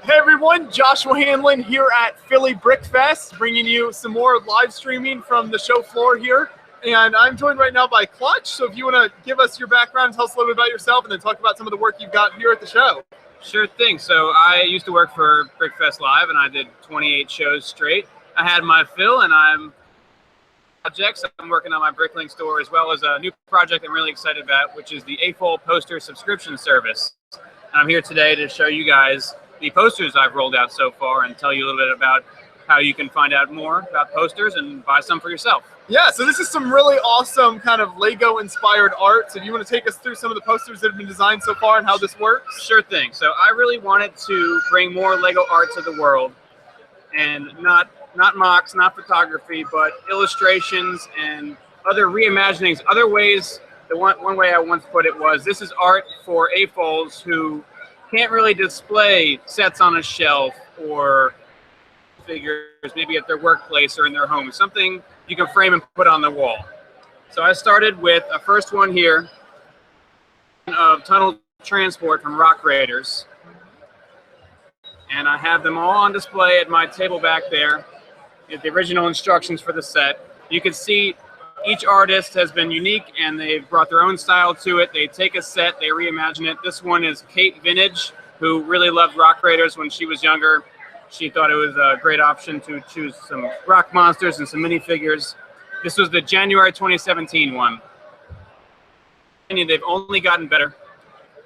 Hey everyone, Joshua Hanlon here at Philly Brick Fest, bringing you some more live streaming from the show floor here. And I'm joined right now by Clutch. So if you want to give us your background, tell us a little bit about yourself, and then talk about some of the work you've got here at the show. Sure thing. So I used to work for Brickfest Live, and I did 28 shows straight. I had my fill, and I'm working on my Bricklink store, as well as a new project I'm really excited about, which is the AFOL poster subscription service. And I'm here today to show you guys the posters I've rolled out so far and tell you a little bit about how you can find out more about posters and buy some for yourself. Yeah, so this is some really awesome kind of Lego-inspired art. So do you want to take us through some of the posters that have been designed so far and how this works? Sure thing. So I really wanted to bring more Lego art to the world, and not mocks, not photography, but illustrations and other reimaginings, other ways. The one way I once put it was, this is art for AFOLs who can't really display sets on a shelf or figures maybe at their workplace or in their home, something you can frame and put on the wall. So I started with a first one here of Tunnel Transport from Rock Raiders, and I have them all on display at my table back there. The original instructions for the set. You can see each artist has been unique, and they've brought their own style to it. They take a set, they reimagine it. This one is Kate Vintage, who really loved Rock Raiders when she was younger. She thought it was a great option to choose some rock monsters and some minifigures. This was the January 2017 one. And they've only gotten better.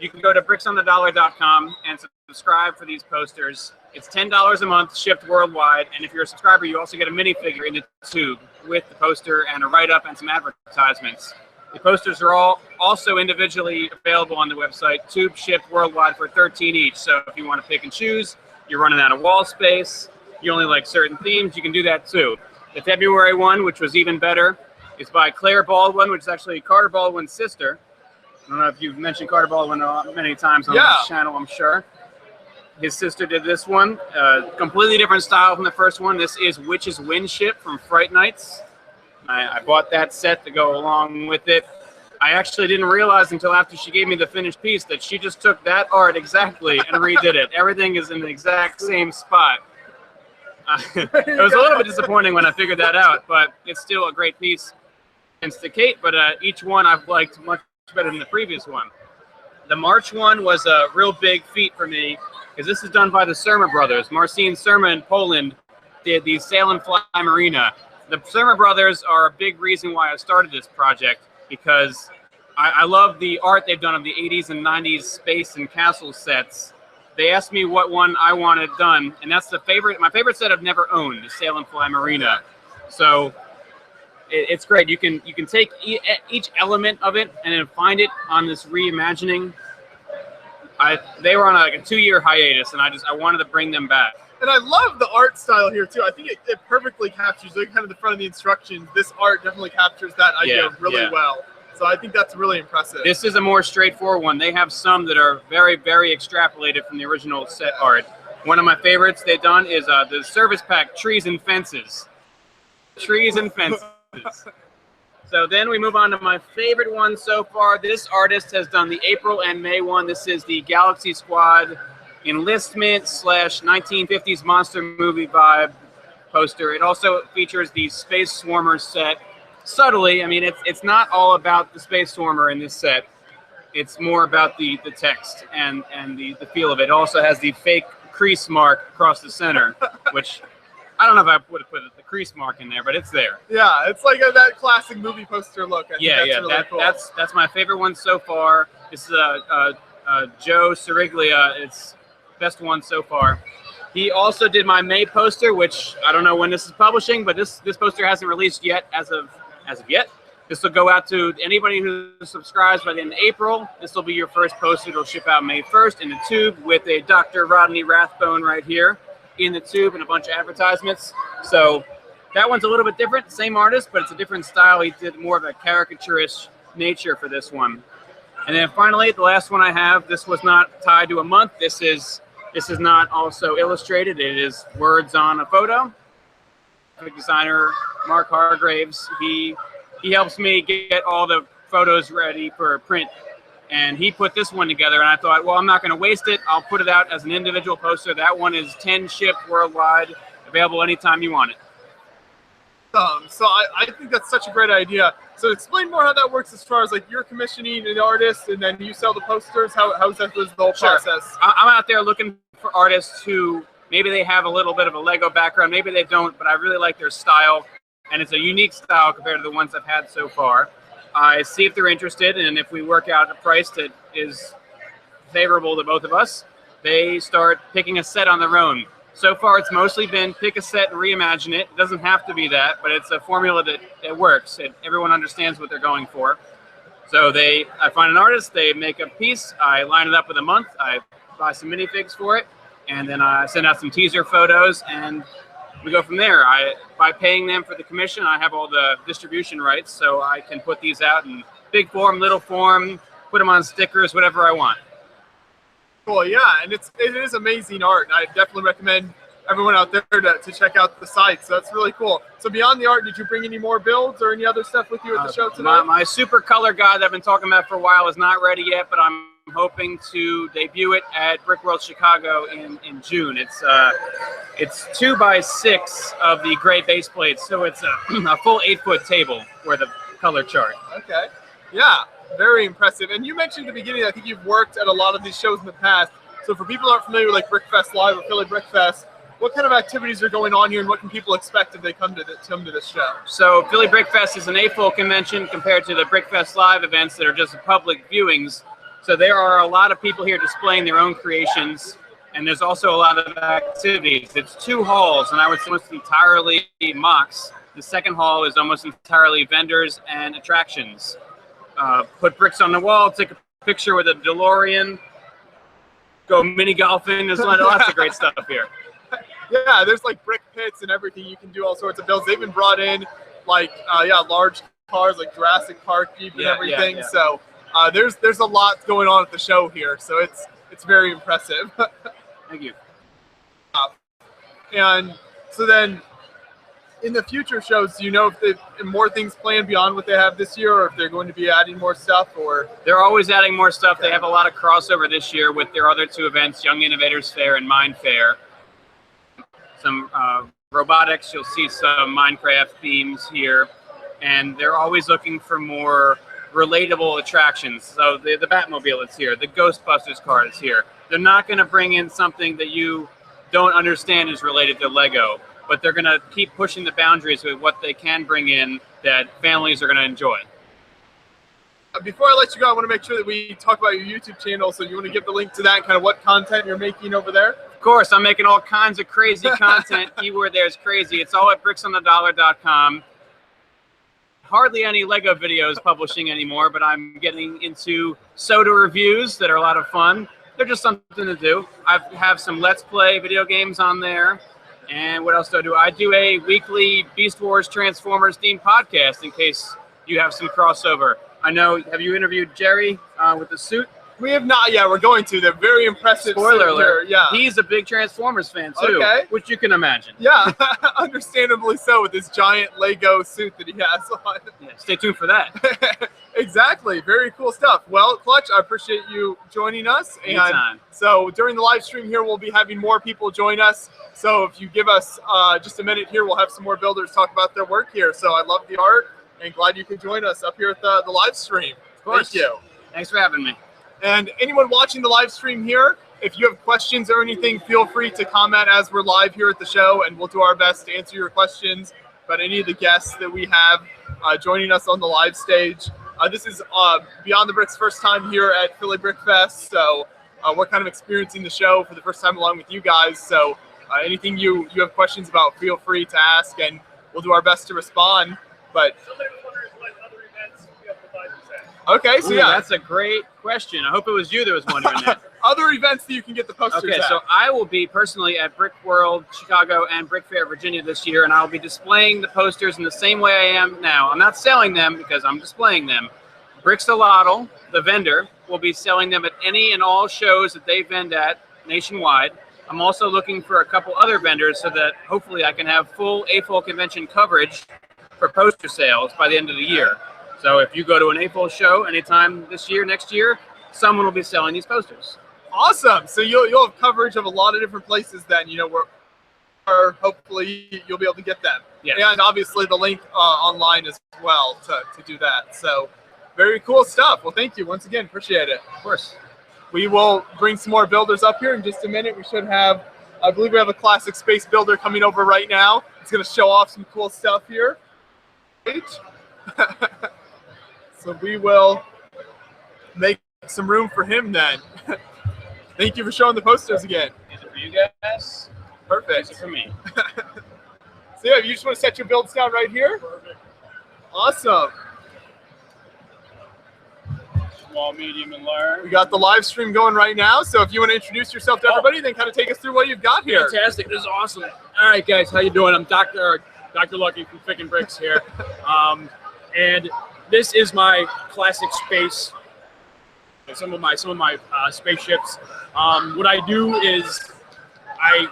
You can go to bricksonthedollar.com and subscribe for these posters. It's $10 a month, shipped worldwide, and if you're a subscriber, you also get a minifigure in the tube with the poster and a write-up and some advertisements. The posters are all also individually available on the website, tube shipped worldwide for $13 each. So if you want to pick and choose, you're running out of wall space, you only like certain themes, you can do that too. The February one, which was even better, is by Claire Baldwin, which is actually Carter Baldwin's sister. I don't know if you've mentioned Carter Baldwin many times on this channel, I'm sure. His sister did this one, completely different style from the first one. This is Witch's Wind Ship from Fright Nights. I bought that set to go along with it. I actually didn't realize until after she gave me the finished piece that she just took that art exactly and redid it. Everything is in the exact same spot. It was a little bit disappointing when I figured that out, but it's still a great piece. Thanks to Kate, but each one I've liked much better than the previous one. The March one was a real big feat for me, because this is done by the Surma brothers. Marcin Surma in Poland did the Sail and Fly Marina. The Surma brothers are a big reason why I started this project, because I love the art they've done of the 80s and 90s space and castle sets. They asked me what one I wanted done, and that's my favorite set I've never owned, the Sail and Fly Marina. So it's great. You can take each element of it and then find it on this reimagining. They were on like a 2-year hiatus, and I wanted to bring them back. And I love the art style here too. I think it perfectly captures, like, kind of the front of the instructions. This art definitely captures that idea really well. So I think that's really impressive. This is a more straightforward one. They have some that are very, very extrapolated from the original set art. One of my favorites they've done is the service pack Trees and Fences. Trees and Fences. So then we move on to my favorite one so far. This artist has done the April and May one. This is the Galaxy Squad Enlistment / 1950s monster movie vibe poster. It also features the Space Swarmer set. Subtly, I mean, it's not all about the Space Swarmer in this set. It's more about the text and the feel of it. It also has the fake crease mark across the center, which I don't know if I would have put the crease mark in there, but it's there. Yeah, it's like that classic movie poster look. I think that's really cool. That's my favorite one so far. This is Joe Siriglia. It's best one so far. He also did my May poster, which I don't know when this is publishing, but this poster hasn't released yet as of yet. This will go out to anybody who subscribes by the end of April. This will be your first poster. It'll ship out May 1st in the tube with a Dr. Rodney Rathbone right here in the tube and a bunch of advertisements. So that one's a little bit different. Same artist, but it's a different style. He did more of a caricaturish nature for this one. And then finally, the last one I have, this was not tied to a month. This is not also illustrated. It is words on a photo. Graphic designer Mark Hargraves. He helps me get all the photos ready for print And he put this one together, and I thought, well, I'm not going to waste it. I'll put it out as an individual poster. That one is 10 shipped worldwide, available anytime you want it. So I think that's such a great idea. So explain more how that works as far as like you're commissioning an artist and then you sell the posters. How's that the whole process? I'm out there looking for artists who maybe they have a little bit of a Lego background, maybe they don't, but I really like their style, and it's a unique style compared to the ones I've had so far. I see if they're interested, and if we work out a price that is favorable to both of us, they start picking a set on their own. So far, it's mostly been pick a set and reimagine it. It doesn't have to be that, but it's a formula that works. Everyone understands what they're going for. So I find an artist, they make a piece, I line it up with a month, I buy some minifigs for it, and then I send out some teaser photos, and we go from there. By paying them for the commission, I have all the distribution rights, so I can put these out in big form, little form, put them on stickers, whatever I want. Cool, yeah, and it is amazing art. I definitely recommend everyone out there to check out the site. So that's really cool. So beyond the art, did you bring any more builds or any other stuff with you at the show today? My super color guide that I've been talking about for a while is not ready yet, but I'm hoping to debut it at Brick World Chicago in June. It's 2x6 of the gray base plates, so it's a full 8-foot table for the color chart. Okay, yeah, very impressive. And you mentioned at the beginning, I think you've worked at a lot of these shows in the past. So for people who aren't familiar with like Brickfest Live or Philly Brickfest, what kind of activities are going on here, and what can people expect if they come to this show? So Philly Brickfest is an AFOL convention compared to the Brickfest Live events that are just public viewings. So there are a lot of people here displaying their own creations, and there's also a lot of activities. It's 2 halls, and I would say almost entirely mocks. The second hall is almost entirely vendors and attractions. Put bricks on the wall, take a picture with a DeLorean, go mini golfing. There's lots of great stuff here. Yeah, there's like brick pits and everything. You can do all sorts of builds. They've been brought in like large cars like Jurassic Park Jeep and everything. Yeah. So there's a lot going on at the show here. So it's very impressive. Thank you. And so then in the future shows, do you know if more things planned beyond what they have this year, or if they're going to be adding more stuff? Or they're always adding more stuff. They have a lot of crossover this year with their other 2 events, Young Innovators Fair and Mind Fair. Some robotics, you'll see some Minecraft themes here, and they're always looking for more relatable attractions. So the Batmobile is here, the Ghostbusters car is here. They're not going to bring in something that you don't understand is related to Lego, but they're going to keep pushing the boundaries with what they can bring in that families are going to enjoy. Before I let you go, I want to make sure that we talk about your YouTube channel. So you want to give the link to that and kind of what content you're making over there? Of course, I'm making all kinds of crazy content. Keyword there is crazy. It's all at bricksonthedollar.com. Hardly any Lego videos publishing anymore, but I'm getting into soda reviews that are a lot of fun. They're just something to do. I have some Let's Play video games on there. And what else do I do? I do a weekly Beast Wars Transformers themed podcast in case you have some crossover. I know, have you interviewed Jerry with the suit? We have not yet. We're going to. They're very impressive. Spoiler alert. Yeah. He's a big Transformers fan too, which you can imagine. Yeah, understandably so, with this giant Lego suit that he has on. Yeah, stay tuned for that. Exactly. Very cool stuff. Well, Clutch, I appreciate you joining us. Anytime. And so during the live stream here, we'll be having more people join us. So if you give us just a minute here, we'll have some more builders talk about their work here. So I love the art and glad you could join us up here at the live stream. Of course. Thank you. Thanks for having me. And anyone watching the live stream here, if you have questions or anything, feel free to comment as we're live here at the show, and we'll do our best to answer your questions about any of the guests that we have joining us on the live stage. This is Beyond the Bricks' first time here at Philly Brickfest, so we're kind of experiencing the show for the first time along with you guys. So anything you have questions about, feel free to ask, and we'll do our best to respond. But okay, so yeah, that's a great question. I hope it was you that was wondering that. Other events that you can get the posters Okay, at. so I will be personally at Brick World Chicago and Brick Fair Virginia this year, and I'll be displaying the posters in the same way I am now. I'm not selling them because I'm displaying them. Bricksolotl, the vendor, will be selling them at any and all shows that they vend at nationwide. I'm also looking for a couple other vendors so that hopefully I can have full AFOL convention coverage for poster sales by the end of the year. So if you go to an AFOL show anytime this year, next year, someone will be selling these posters. Awesome. So you'll have coverage of a lot of different places then, where hopefully you'll be able to get them. Yes. And obviously the link online as well to do that. So very cool stuff. Well, thank you once again. Appreciate it. Of course. We will bring some more builders up here in just a minute. We should have, I believe we have a classic space builder coming over right now. It's going to show off some cool stuff here. So we will make some room for him then. Thank you for showing the posters again. These are for you guys. Perfect. These are for me. So yeah, you just want to set your builds down right here? Perfect. Awesome. Small, medium, and large. We got the live stream going right now, so if you want to introduce yourself to everybody, then kind of take us through what you've got here. Fantastic. This is awesome. All right, guys, how you doing? I'm Dr. Lucky from Fick and Bricks here. And this is my classic space, some of my spaceships. What I do is I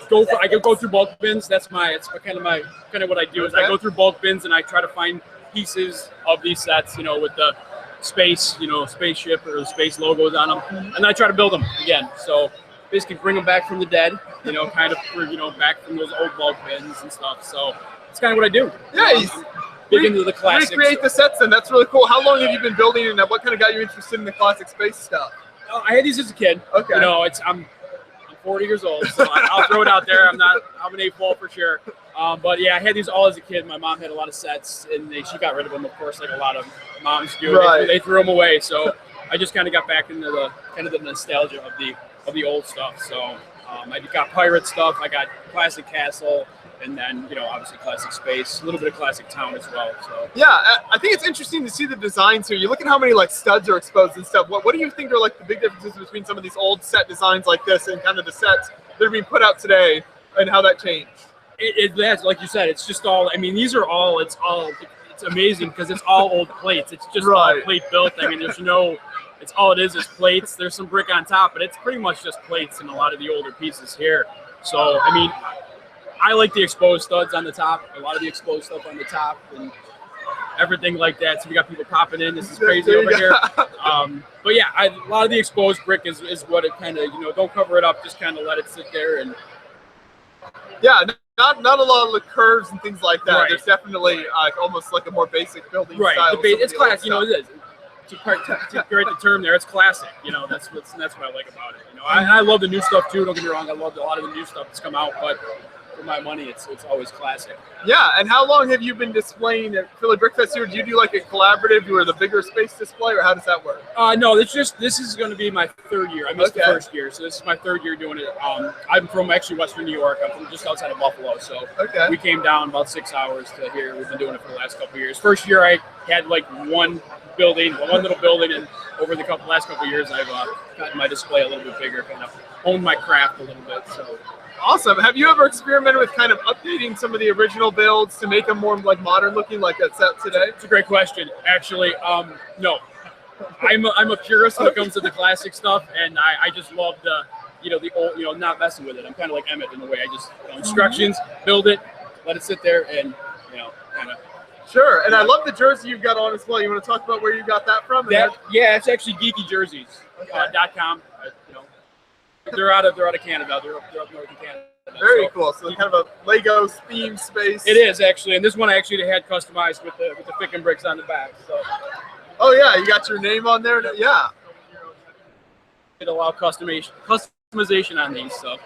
go through bulk bins. That's kind of what I do is I go through bulk bins and I try to find pieces of these sets, with the space, spaceship or the space logos on them, and I try to build them again. So basically bring them back from the dead, kind of back from those old bulk bins and stuff. So it's kind of what I do. Yeah, big into the classics. Recreate the sets, and that's really cool. How long have you been building, and what kind of got you interested in the classic space stuff? I had these as a kid. Okay. I'm 40 years old, so I'll throw it out there. I'm an A-ball for sure. But yeah, I had these all as a kid. My mom had a lot of sets, and she got rid of them, of course, like a lot of moms do. Right. They threw them away. So I just kind of got back into the nostalgia of the old stuff. So I got pirate stuff. I got classic castle, and then obviously classic space, a little bit of classic town as well. So yeah, I think it's interesting to see the designs here. You look at how many studs are exposed and stuff. What do you think are the big differences between some of these old set designs like this and kind of the sets that are being put out today, and how that changed? That's like you said. It's just all. I mean, these are all. It's amazing because it's all old plates. It's just all plate built. I mean, there's no. It's all it is plates. There's some brick on top, but it's pretty much just plates in a lot of the older pieces here. So I mean, I like the exposed studs on the top. A lot of the exposed stuff on the top and everything like that. So we got people popping in. This is crazy over here. But yeah, a lot of the exposed brick is what it kind of don't cover it up. Just kind of let it sit there and. Yeah. Not a lot of the curves and things like that. Right. There's definitely almost like a more basic building style. It's classic. It is. To create the term there, it's classic. That's what I like about it. I love the new stuff too. Don't get me wrong. I love a lot of the new stuff that's come out, but for my money, it's always classic. Yeah. And how long have you been displaying at Philly Brick Fest here? Do you do a collaborative or the bigger space display, or how does that work? No, this is going to be my third year. I missed the first year, so this is my third year doing it. I'm from actually Western New York. I'm from just outside of Buffalo, so we came down about 6 hours to here. We've been doing it for the last couple of years. First year I had one little building, and over the last couple of years I've gotten my display a little bit bigger, kind of honed my craft a little bit. So. Awesome. Have you ever experimented with kind of updating some of the original builds to make them more modern looking like that's set today? It's a great question. Actually, no. I'm a purist when it comes to the classic stuff, and I just love the old, not messing with it. I'm kind of like Emmett in a way. I just instructions, build it, let it sit there, and kind of. Sure, and I love the jersey you've got on as well. You want to talk about where you got that from? Yeah, it's actually geekyjerseys.com. They're out of Canada. They're up north of Canada. Very cool. So kind of a Lego themed space. It is actually, and this one actually they had customized with the Fick and Bricks on the back. So. Oh yeah, you got your name on there. Yeah. It allow customization on these, so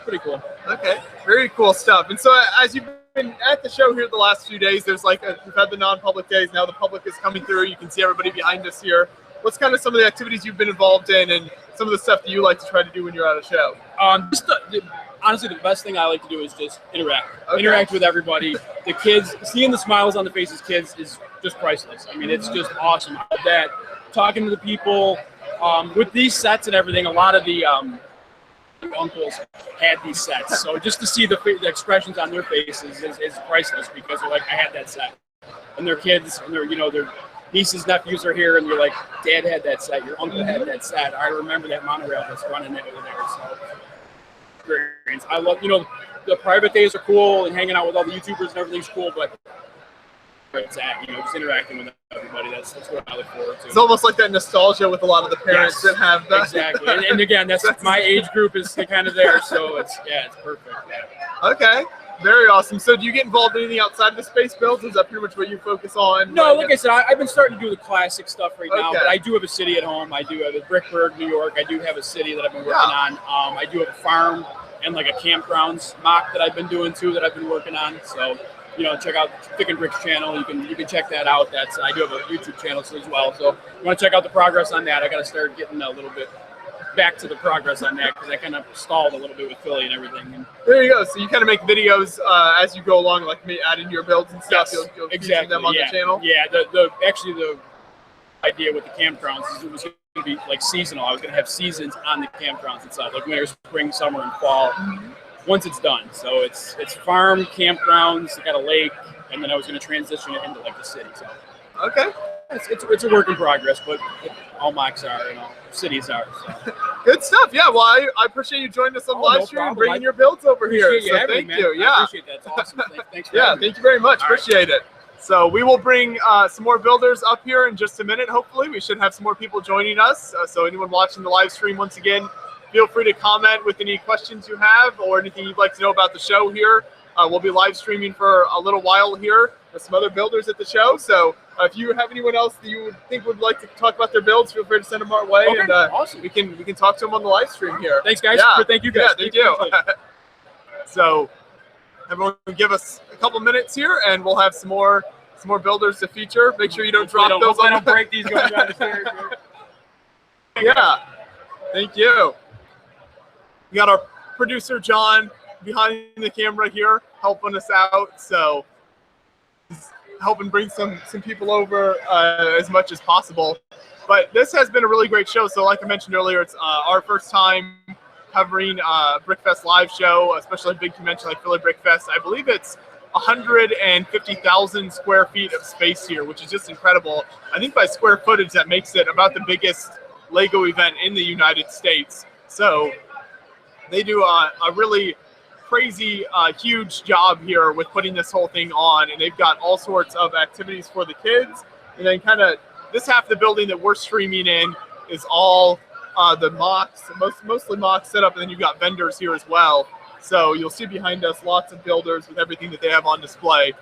pretty cool. Okay, very cool stuff. And so as you've been at the show here the last few days, there's we've had the non-public days. Now the public is coming through. You can see everybody behind us here. What's kind of some of the activities you've been involved in, and some of the stuff that you like to try to do when you're at a show? Honestly, the best thing I like to do is just interact. Interact with everybody. The kids, seeing the smiles on the faces of kids is just priceless. I mean, it's just awesome. That talking to the people with these sets and everything, a lot of the uncles had these sets. So just to see the expressions on their faces is priceless, because they're like, I had that set. And their kids, and their nieces, nephews are here, and you're like, Dad had that set, your uncle had that set. I remember that monorail that's running over there. So, experience. I love, the private days are cool, and hanging out with all the YouTubers and everything's cool, but it's at, just interacting with everybody. That's what I look forward to. It's almost like that nostalgia with a lot of the parents that have that. Exactly. And again, that's my age group is kind of there, so it's perfect. Yeah. Okay. Very awesome. So do you get involved in anything outside of the space builds? Is that pretty much what you focus on? No, like I said, I've been starting to do the classic stuff right now, Okay. but I do have a city at home. I do have a Brickburg, New York. I do have a city that I've been working on. I do have a farm and like a campgrounds mock that I've been doing too that I've been working on. So, check out Thick and Bricks channel. You can check that out. I do have a YouTube channel as well. So you want to check out the progress on that. I got to start getting a little bit back to the progress on that because I kind of stalled a little bit with Philly and everything. And there you go. So you kind of make videos as you go along, like me adding your builds and stuff. Yes, You'll feature them on the channel. Yeah. The idea with the campgrounds is it was going to be like seasonal. I was going to have seasons on the campgrounds itself, like winter, spring, summer, and fall. Once it's done, so it's farm campgrounds. I got a lake, and then I was going to transition it into like the city. So okay. It's a work in progress, but all mocks are, cities are. So. Good stuff. Yeah. Well, I appreciate you joining us on the live stream and bringing your builds over here. So thank you. Yeah. I appreciate that. It's awesome. Thanks for having me. Thank you very much. All appreciate it. So we will bring some more builders up here in just a minute. Hopefully, we should have some more people joining us. So anyone watching the live stream, once again, feel free to comment with any questions you have or anything you'd like to know about the show here. We'll be live streaming for a little while here with some other builders at the show. So if you have anyone else that you would like to talk about their builds, feel free to send them our way, and awesome. we can talk to them on the live stream here. Thanks, guys. Yeah. Thank you, guys. Yeah, thank you. So everyone, give us a couple minutes here, and we'll have some more builders to feature. Make sure you don't drop those. I don't break these going down the stairs. Yeah. Thank you. We got our producer John behind the camera here helping us out, so he's helping bring some people over as much as possible. But this has been a really great show. So like I mentioned earlier, it's our first time covering Brickfest live show, especially a big convention like Philly Brickfest. I believe it's 150,000 square feet of space here, which is just incredible. I think by square footage, that makes it about the biggest Lego event in the United States. So they do a really crazy, huge job here with putting this whole thing on, and they've got all sorts of activities for the kids. And then kind of this half of the building that we're streaming in is all the mocks, mostly mocks set up, and then you've got vendors here as well. So you'll see behind us lots of builders with everything that they have on display.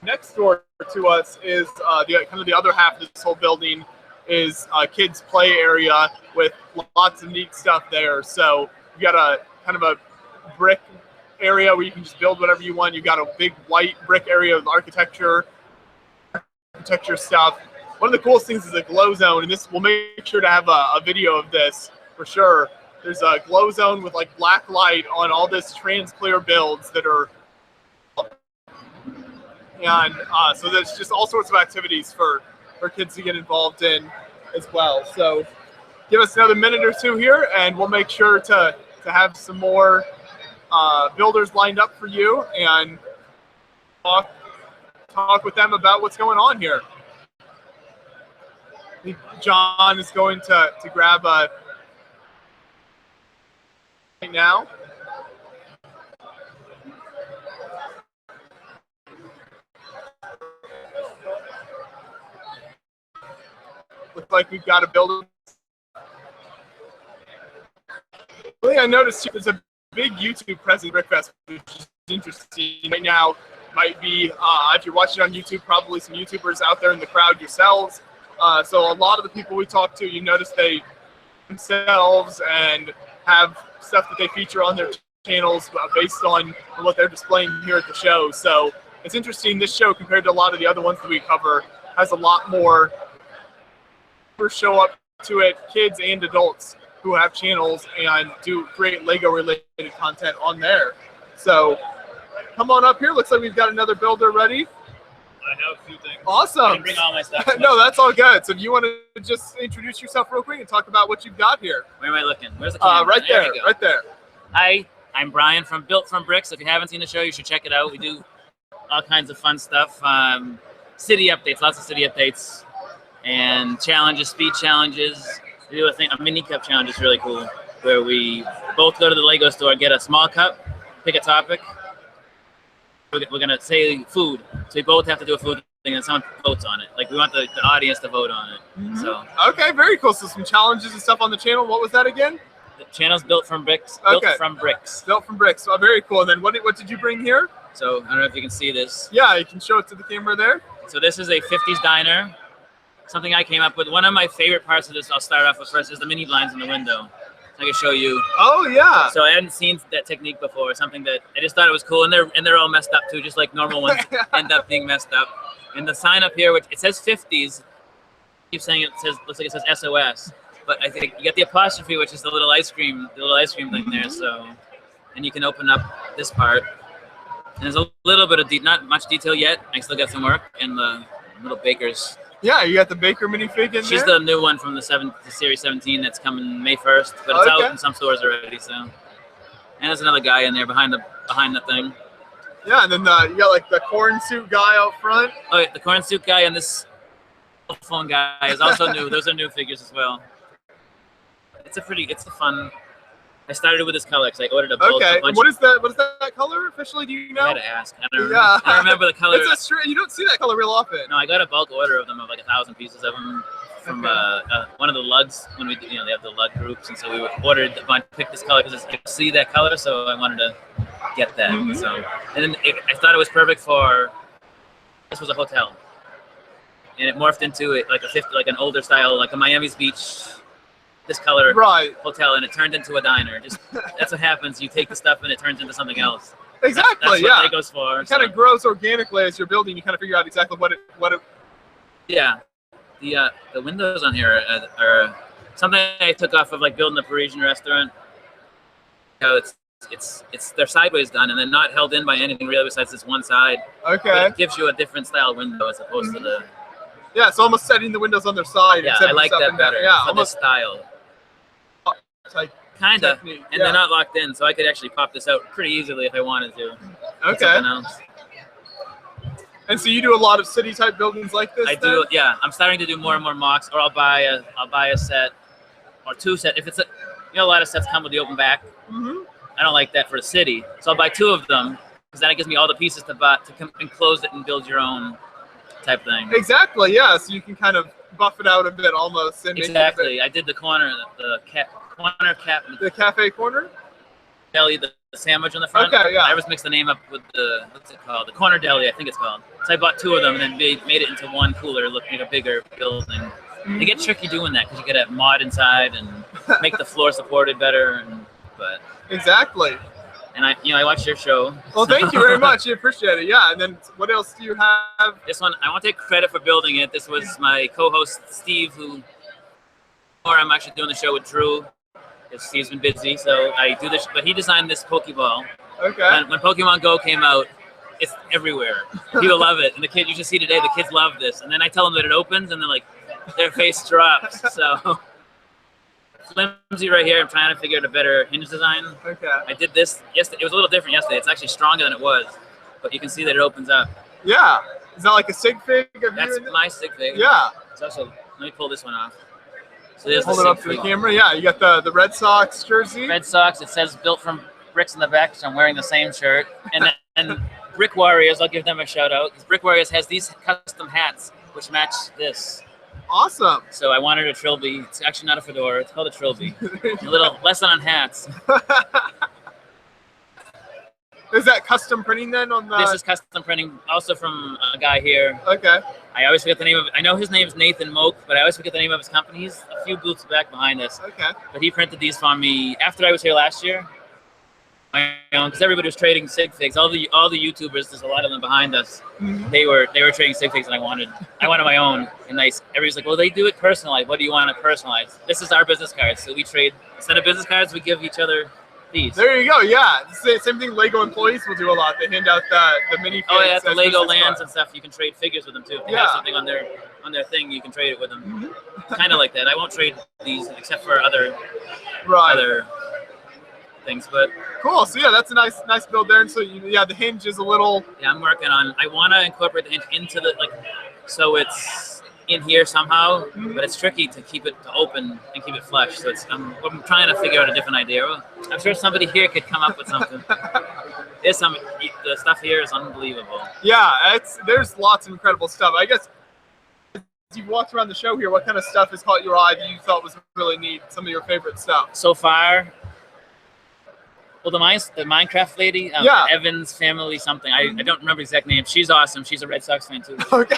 Next door to us is the other half of this whole building is a kids play area with lots of neat stuff there. So you got a kind of a brick area where you can just build whatever you want. You've got a big white brick area with architecture stuff. One of the coolest things is a glow zone, and we'll make sure to have a video of this for sure. There's a glow zone with like black light on all this trans clear builds that are, and so there's just all sorts of activities for kids to get involved in as well. So give us another minute or two here, and we'll make sure to have some more builders lined up for you and talk with them about what's going on here. I think John is going to grab a right now. Looks like we've got a builder. I noticed there's a big YouTube presence at Brickfest, which is interesting. Right now, might be, if you're watching on YouTube, probably some YouTubers out there in the crowd yourselves. So a lot of the people we talk to, you notice they themselves and have stuff that they feature on their channels based on what they're displaying here at the show. So it's interesting, this show compared to a lot of the other ones that we cover has a lot more show up to it, kids and adults who have channels and do create Lego related content on there. So come on up here. Looks like we've got another builder ready. I have a few things. Awesome. I can bring all my stuff. No, that's all good. So if you want to just introduce yourself real quick and talk about what you've got here. Where am I looking? Where's the camera? Right there, right there. Hi, I'm Brian from Built From Bricks. If you haven't seen the show, you should check it out. We do all kinds of fun stuff. City updates, lots of city updates, and challenges, speed challenges. We do a mini cup challenge. It's really cool, where we both go to the Lego store, get a small cup, pick a topic, we're gonna say food, so we both have to do a food thing, and someone votes on it. Like we want the audience to vote on it. So Okay, very cool. So some challenges and stuff on the channel. What was that again? the channel's built from bricks. Okay. Built from bricks. Built from bricks. So very cool. And then what did you bring here? So I don't know if you can see this. Yeah, you can show it to the camera there. So this is a 50s diner. Something I came up with. One of my favorite parts of this, I'll start off with first, is the mini blinds in the window. I can show you. Oh yeah. So I hadn't seen that technique before. Something that I just thought it was cool, and they're all messed up too, just like normal ones end up being messed up. And the sign up here, which it says 50s, keep saying it says, looks like it says SOS, but I think you get the apostrophe, which is the little ice cream thing there. So, and you can open up this part. And there's a little bit of not much detail yet. I still got some work, and the little bakers. Yeah, you got the Baker minifig in She's there. the new one from the Series 17 that's coming May 1st, but it's out in some stores already. So, and there's another guy in there behind the thing. Yeah, and then you got like the corn suit guy out front. Oh, yeah, the corn suit guy and this phone guy is also new. Those are new figures as well. It's a fun. I started with this color because I ordered a bulk. Okay, A bunch what is that color officially? Do you know? I had to ask. I don't, Yeah. I don't remember the color. It's a straight. You don't see that color real often. No, I got a bulk order of them of like 1,000 pieces of them from one of the lugs when we they have the lug groups, and so we ordered a bunch. Picked this color because I could see that color, so I wanted to get that. So, and then I thought it was perfect for. This was a hotel, and it morphed into like an older style, like a Miami's Beach. This color hotel, and it turned into a diner. Just that's what happens. You take the stuff and it turns into something else. Exactly. That's what it goes for. It kind of grows organically as you're building. You kind of figure out exactly what it. Yeah, the windows on here are something I took off of like building a Parisian restaurant. You know, they're sideways done and they're not held in by anything really besides this one side. Okay. But it gives you a different style window as opposed to the. Yeah, it's almost setting the windows on their side. Yeah, I like that better. Yeah, for this style. Like kind of, and they're not locked in, so I could actually pop this out pretty easily if I wanted to. Okay. And so you do a lot of city type buildings like this? I do. Yeah, I'm starting to do more and more mocks, or I'll buy a set or two sets. If it's a lot of sets come with the open back. I don't like that for the city, so I'll buy two of them because then it gives me all the pieces to enclose it and build your own type thing. Exactly. Yeah. So you can kind of buff it out a bit almost. And exactly. I did the corner, the cafe corner. Deli, the sandwich on the front. Okay, yeah. I always mix the name up with what's it called? The corner deli, I think it's called. So I bought two of them and then made it into one cooler, looking like a bigger building. It gets tricky doing that because you got to mod inside and make the floor supported better. But exactly. And I watched your show. Well, thank you very much. I appreciate it. Yeah. And then what else do you have? This one, I want to take credit for building it. This was my co-host Steve, or I'm actually doing the show with Drew. Because Steve's been busy, so I do this. But he designed this Pokeball. Okay. And when Pokemon Go came out, it's everywhere. People love it, and you should see today. The kids love this. And then I tell them that it opens, and then their face drops. So flimsy right here. I'm trying to figure out a better hinge design. Okay. I did this yesterday. It was a little different yesterday. It's actually stronger than it was, but you can see that it opens up. Yeah. Is that like a sig fig? That's my sig fig. Yeah. It's also, let me pull this one off. So there's hold it up to the camera. Yeah, you got the Red Sox jersey. Red Sox. It says built from bricks in the back, so I'm wearing the same shirt. And then Brick Warriors, I'll give them a shout out. Brick Warriors has these custom hats which match this. Awesome. So I wanted a trilby. It's actually not a fedora. It's called a trilby. A little lesson on hats. Is that custom printing then on the? This is custom printing, also from a guy here. Okay. I always forget the name of it. I know his name is Nathan Moak, but I always forget the name of his company. He's a few booths back behind us. Okay. But he printed these for me after I was here last year. Because everybody was trading sig figs. All the YouTubers, there's a lot of them behind us. They were trading sig figs, and I wanted my own. And everybody's like, well, they do it personalized. What do you want to personalize? This is our business cards. So we trade, instead of business cards, we give each other these. There you go. Yeah, same thing. Lego employees will do a lot. They hand out the mini. Oh yeah, the Lego lands and stuff. You can trade figures with them too. If they have something on their thing, you can trade it with them. Kind of like that. I won't trade these except for other things, but cool. So yeah, that's a nice build there. And so the hinge is a little. Yeah, I'm working on. I want to incorporate the hinge into the so it's in here somehow, but it's tricky to keep it open and keep it flush. So I'm trying to figure out a different idea. I'm sure somebody here could come up with something. There's the the stuff here is unbelievable. Yeah, there's lots of incredible stuff. I guess as you've walked around the show here, what kind of stuff has caught your eye that you thought was really neat? Some of your favorite stuff so far. Well, the Minecraft lady, Evans family something. I don't remember the exact name. She's awesome. She's a Red Sox fan too. Okay.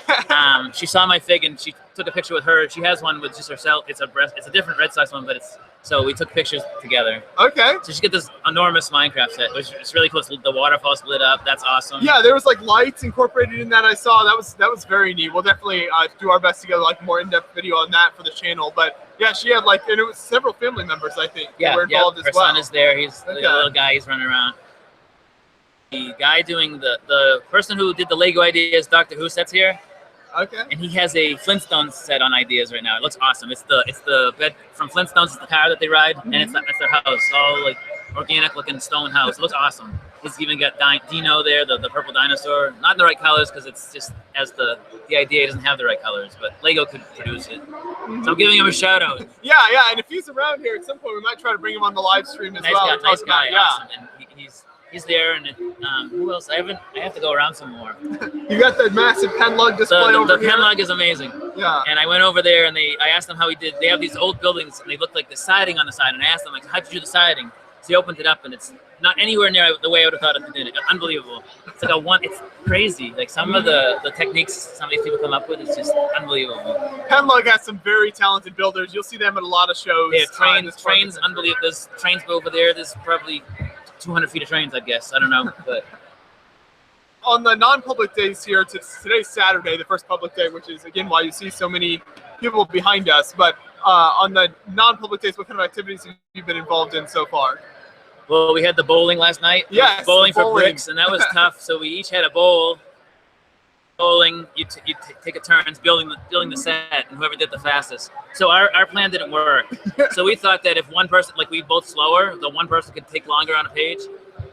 She saw my fig and she took a picture with her. She has one with just herself. It's a different Red Sox one, but so we took pictures together. Okay. So she get this enormous Minecraft set, which is really cool. The waterfall's lit up. That's awesome. Yeah, there was like lights incorporated in that. I saw that was very neat. We'll definitely do our best to get like more in-depth video on that for the channel. But yeah, she had and it was several family members, I think, that were involved as well. Her son is there. He's the little guy. He's running around. The guy doing the person who did the Lego ideas, Doctor Who sets here. Okay. And he has a Flintstones set on ideas right now. It looks awesome. It's the bed from Flintstones. It's the car that they ride, and it's their house, all like organic looking stone house. It looks awesome. He's even got Dino there, the purple dinosaur. Not in the right colors because it's just as the idea doesn't have the right colors, but Lego could produce it. So I'm giving him a shout out. Yeah, and if he's around here at some point, we might try to bring him on the live stream as well. Nice guy, awesome. And he's there, and who else? I have to go around some more. You got the massive pen lug display over the here. pen lug is amazing. Yeah. And I went over there, and I asked him how he did. They have these old buildings, and they look like the siding on the side. And I asked him, like, how'd you do the siding? So he opened it up, and it's not anywhere near the way I would have thought it did it. Unbelievable. It's like it's crazy. Like some of the techniques some of these people come up with is just unbelievable. Penlug has some very talented builders. You'll see them at a lot of shows. Yeah, trains, unbelievable. There's trains over there. There's probably 200 feet of trains, I guess. I don't know, but on the non-public days here, today's Saturday, the first public day, which is again why you see so many people behind us. But on the non-public days, what kind of activities have you been involved in so far? Well, we had the bowling last night. Yes, bowling for bricks, and that was tough. So we each had a bowl. Bowling, you take a turns building the set, and whoever did the fastest. So our plan didn't work. So we thought that if one person, like we both slower, the one person could take longer on a page.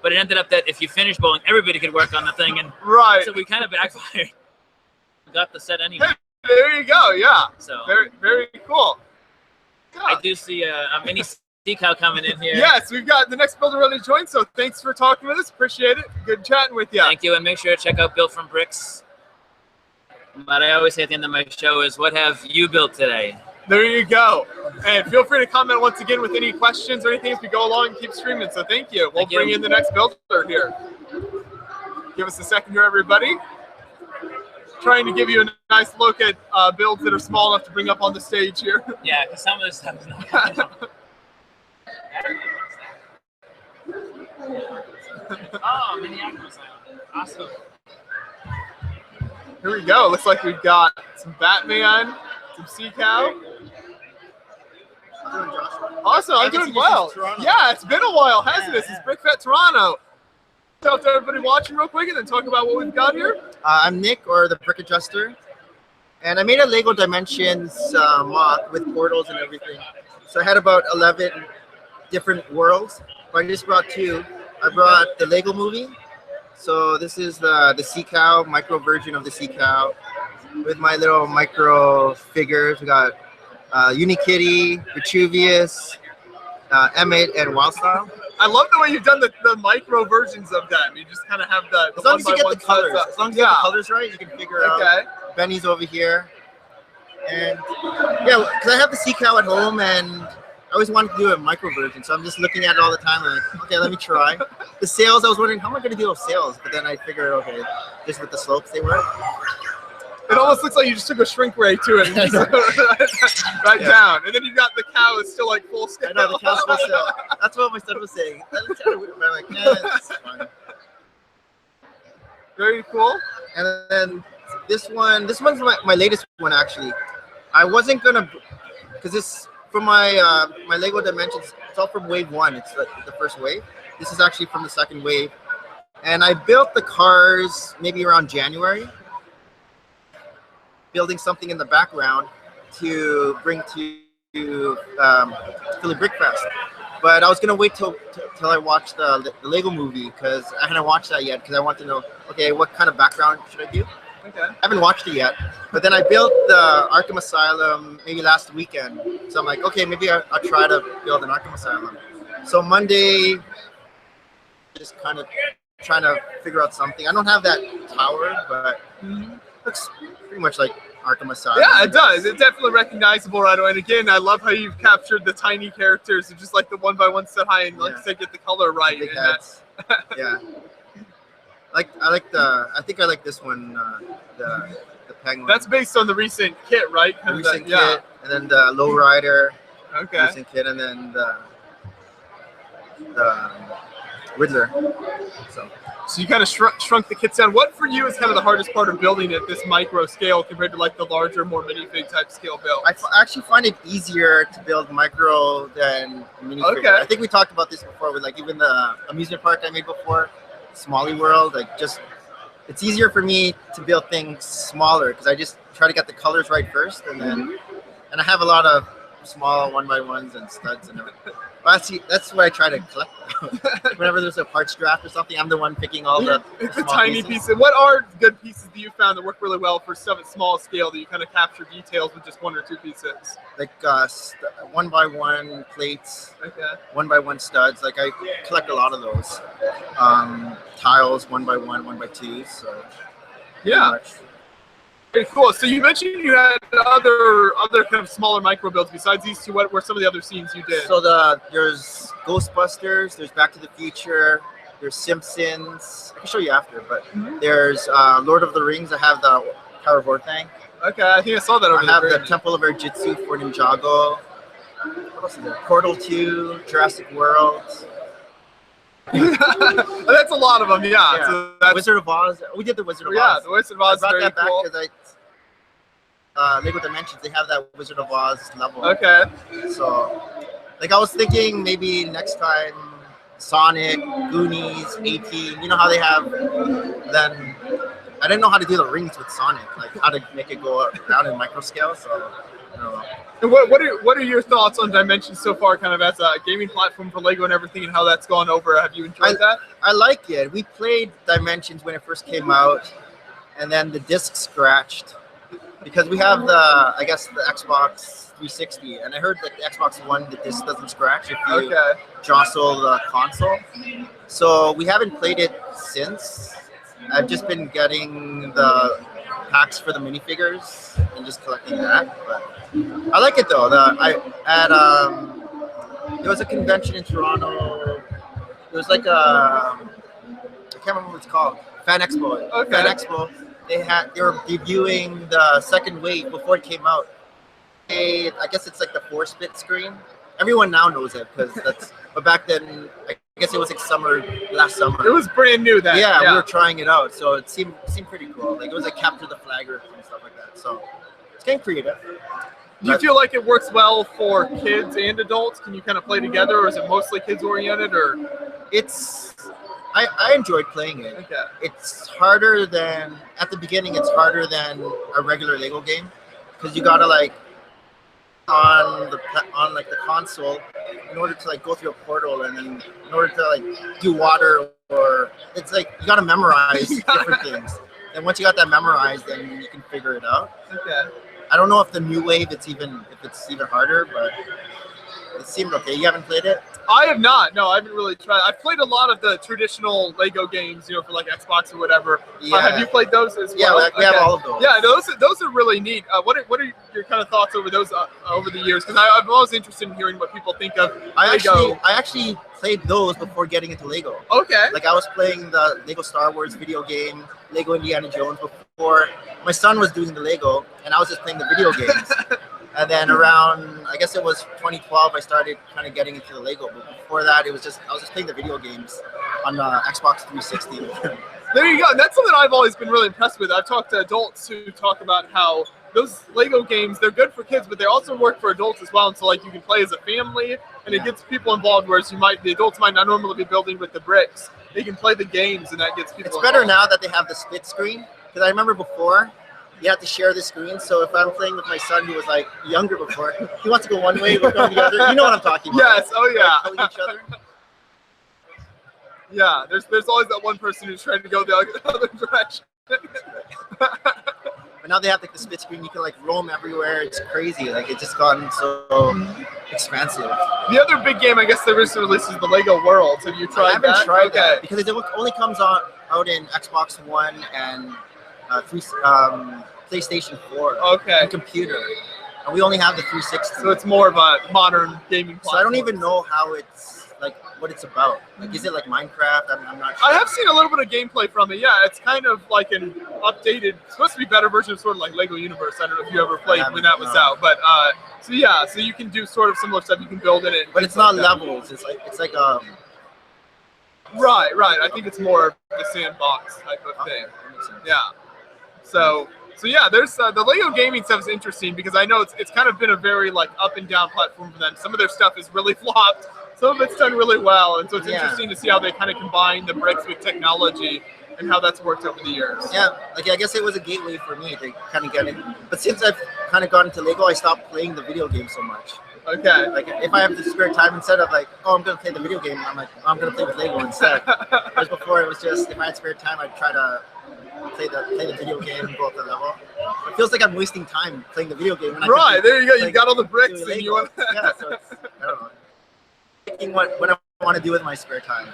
But it ended up that if you finish bowling, everybody could work on the thing, and right. So we kind of backfired. We got the set anyway. Hey, there you go. Yeah. So very, very cool. Yeah. I do see a mini sea cow coming in here. Yes, we've got the next builder ready to join. So thanks for talking with us. Appreciate it. Good chatting with you. Thank you, and make sure to check out Built from Bricks. What I always say at the end of my show is, what have you built today? There you go. And feel free to comment once again with any questions or anything as we go along and keep streaming. So thank you. We'll bring in the next builder here. Give us a second here, everybody. Trying to give you a nice look at builds that are small enough to bring up on the stage here. Yeah, because some of this stuff is not Oh, mini Aquaman. Awesome. Here we go. Looks like we've got some Batman, some Sea Cow. Awesome, I'm doing well. Yeah, it's been a while, hasn't it? It's BrickFest Toronto. Tell everybody watching real quick and then talk about what we've got here. I'm Nick, or the Brick Adjuster, and I made a Lego Dimensions mock with portals and everything. So I had about 11 different worlds, but I just brought 2. I brought the Lego Movie. So this is the Sea Cow, micro version of the Sea Cow, with my little micro figures. We got Unikitty, Vitruvius, Emmett, and Wildstyle. I love the way you've done the micro versions of them. You just kind of have the as long as you get the colors. As long as you get the colors right, you can figure out. Benny's over here, and yeah, because I have the Sea Cow at home, and I always wanted to do a micro version, so I'm just looking at it all the time. And like, okay, let me try. The sails, I was wondering how am I going to do those sails, but then I figured, okay, just with the slopes they work. It almost looks like you just took a shrink ray to it and just right down. And then you got the cow is still like full scale. I know, the cow's full scale. That's what my son was saying. That looks kind of weird, but I'm like, yeah, it's fine. Very cool. And then this one's my latest one, actually. I wasn't going to, because this, for my my Lego Dimensions, it's all from wave 1. It's like the first wave. This is actually from the second wave. And I built the cars maybe around January, building something in the background to bring to Philly BrickFest. But I was gonna wait till I watched the Lego Movie, because I hadn't watched that yet, because I want to know, okay, what kind of background should I do? Okay. I haven't watched it yet, but then I built the Arkham Asylum maybe last weekend. So I'm like, okay, maybe I'll try to build an Arkham Asylum. So Monday, just kind of trying to figure out something. I don't have that tower, but looks pretty much like Arkham Asylum. Yeah, it does. It's definitely recognizable right away. And again, I love how you've captured the tiny characters, just like the 1x1 set high, and like I said, get the color right. Big And heads. Yeah. I think I like this one, the penguin. that's based on the recent kit, right? the recent kit, and then the lowrider. Okay. Recent kit, and then the Riddler. So you kind of shrunk the kits down. What for you is kind of the hardest part of building at this micro scale compared to like the larger, more minifig type scale build? I actually find it easier to build micro than minifig. Okay. I think we talked about this before with like even the amusement park I made before, Smalley World. Like just it's easier for me to build things smaller because I just try to get the colors right first, and then and I have a lot of small 1x1s and studs and everything. But that's what I try to collect. Whenever there's a parts draft or something, I'm the one picking all the tiny pieces. What are good pieces that you found that work really well for stuff at small scale that you kind of capture details with just 1 or 2 pieces? Like 1x1 plates, 1x1 studs. Like I collect a lot of those. Tiles, 1x1, 1x2. So yeah. Very cool. So you mentioned you had other kind of smaller micro builds besides these two. What were some of the other scenes you did? So there's Ghostbusters, there's Back to the Future, there's Simpsons. I can show you after, but there's Lord of the Rings. I have the Tower of Orthanc. Okay, I think I saw that over there. I have the Temple of Air-Jitsu for Ninjago. What else is there? Portal 2, Jurassic World. That's a lot of them, yeah. So that's, Wizard of Oz. We did the Wizard of Oz. Yeah, the Wizard of Oz is I brought very that back cool. because Lego Dimensions, they have that Wizard of Oz level. Okay. So, like I was thinking maybe next time Sonic, Goonies, 18, you know how they have, then I didn't know how to do the rings with Sonic, like how to make it go around in micro scale, so I don't know. And what are your thoughts on Dimensions so far, kind of as a gaming platform for Lego and everything, and how that's gone over? Have you enjoyed that? I like it. We played Dimensions when it first came out, and then the disc scratched because we have the Xbox 360, and I heard that the Xbox One, the disc doesn't scratch if you jostle the console. So we haven't played it since. I've just been getting the packs for the minifigures and just collecting that. But I like it though. There was a convention in Toronto. It was like I can't remember what it's called. Fan Expo. Okay. Fan Expo. They were debuting the second wave before it came out. I guess it's like the 4-bit screen. Everyone now knows it because that's. But back then, I guess it was like last summer. It was brand new then. Yeah, we were trying it out, so it seemed pretty cool. Like it was like capture the flag and stuff like that. So it's getting creative. Do you feel like it works well for kids and adults? Can you kind of play together, or is it mostly kids oriented? Or I enjoyed playing it. Okay. It's harder than at the beginning. It's harder than a regular Lego game because you gotta like on like the console in order to like go through a portal, and then in order to like do water, or it's like you gotta memorize different things. And once you got that memorized, then you can figure it out. Okay. I don't know if the new wave it's even harder, but it seemed okay. You haven't played it? I have not. No, I haven't really tried. I've played a lot of the traditional Lego games, for like Xbox or whatever. Yeah. Have you played those as well? Yeah, we have all of those. Yeah, those are really neat. What are your kind of thoughts over those over the years? Because I'm always interested in hearing what people think of Lego. I actually played those before getting into Lego. Okay. Like I was playing the Lego Star Wars video game, Lego Indiana Jones before. My son was doing the Lego, and I was just playing the video games. And then around, I guess it was 2012, I started kind of getting into the Lego. But before that, I was just playing the video games on the Xbox 360. There you go. And that's something I've always been really impressed with. I've talked to adults who talk about how those Lego games, they're good for kids, but they also work for adults as well. And so like you can play as a family, and it gets people involved, whereas the adults might not normally be building with the bricks. They can play the games, and that gets people It's better involved. now that they have the split screen, because I remember before, you had to share the screen. So if I'm playing with my son who was like younger before, he wants to go one way, we're going the other. You know what I'm talking about. Yes. Oh yeah. Like, each other. Yeah. There's always that one person who's trying to go the other direction. But But now they have like the split screen. You can like roam everywhere. It's crazy. Like it's just gotten so expansive. The other big game, I guess, they recently released is the Lego Worlds. Have you tried I haven't that? tried Okay. that because it only comes out in Xbox One and PlayStation 4 Okay. and computer. And we only have the 360. So it's more of a modern gaming platform. So I don't even know how it's like what it's about. Like, is it like Minecraft? I'm not sure. I have seen a little bit of gameplay from it. Yeah, it's kind of like an updated, supposed to be better version of sort of like Lego Universe. I don't know if you ever played when that was out, but so yeah, so you can do sort of similar stuff. You can build in it, but it's not levels. It's like right. I think it's more the sandbox type of thing. Yeah. So yeah, there's the Lego gaming stuff is interesting because I know it's kind of been a very like up and down platform for them. Some of their stuff is really flopped. Some of it's done really well, and so it's interesting to see how they kind of combine the bricks with technology and how that's worked over the years. Yeah, like I guess it was a gateway for me to kind of get it. But since I've kind of gotten to Lego, I stopped playing the video game so much. Okay. Like if I have the spare time, instead of like, oh, I'm gonna play the video game, I'm like, oh, I'm gonna play with Lego instead. Whereas before it was just if I had spare time, I'd try to play the video game and go up the level. It feels like I'm wasting time playing the video game. When right, there you go. You got all the bricks and you want. Yeah, so it's, I don't know. Thinking what I want to do with my spare time.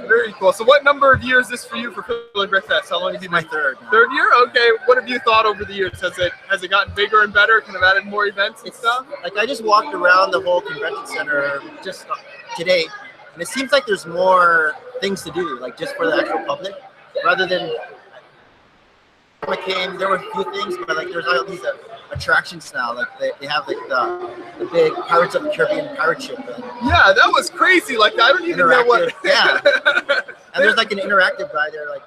Very cool. So what number of years is this for you for Philly Brick Fest? How long have you been? My third. Third year? Okay. What have you thought over the years? Has it gotten bigger and better? Kind of added more events and stuff? Like I just walked around the whole convention center just today, and it seems like there's more things to do, like just for the actual public, rather than when I came, there were a few things, but like there's all these attractions now. Like they have like the big Pirates of the Caribbean pirate ship. Yeah, that was crazy. Like I don't even know what. Yeah. And there's like an interactive guy there, like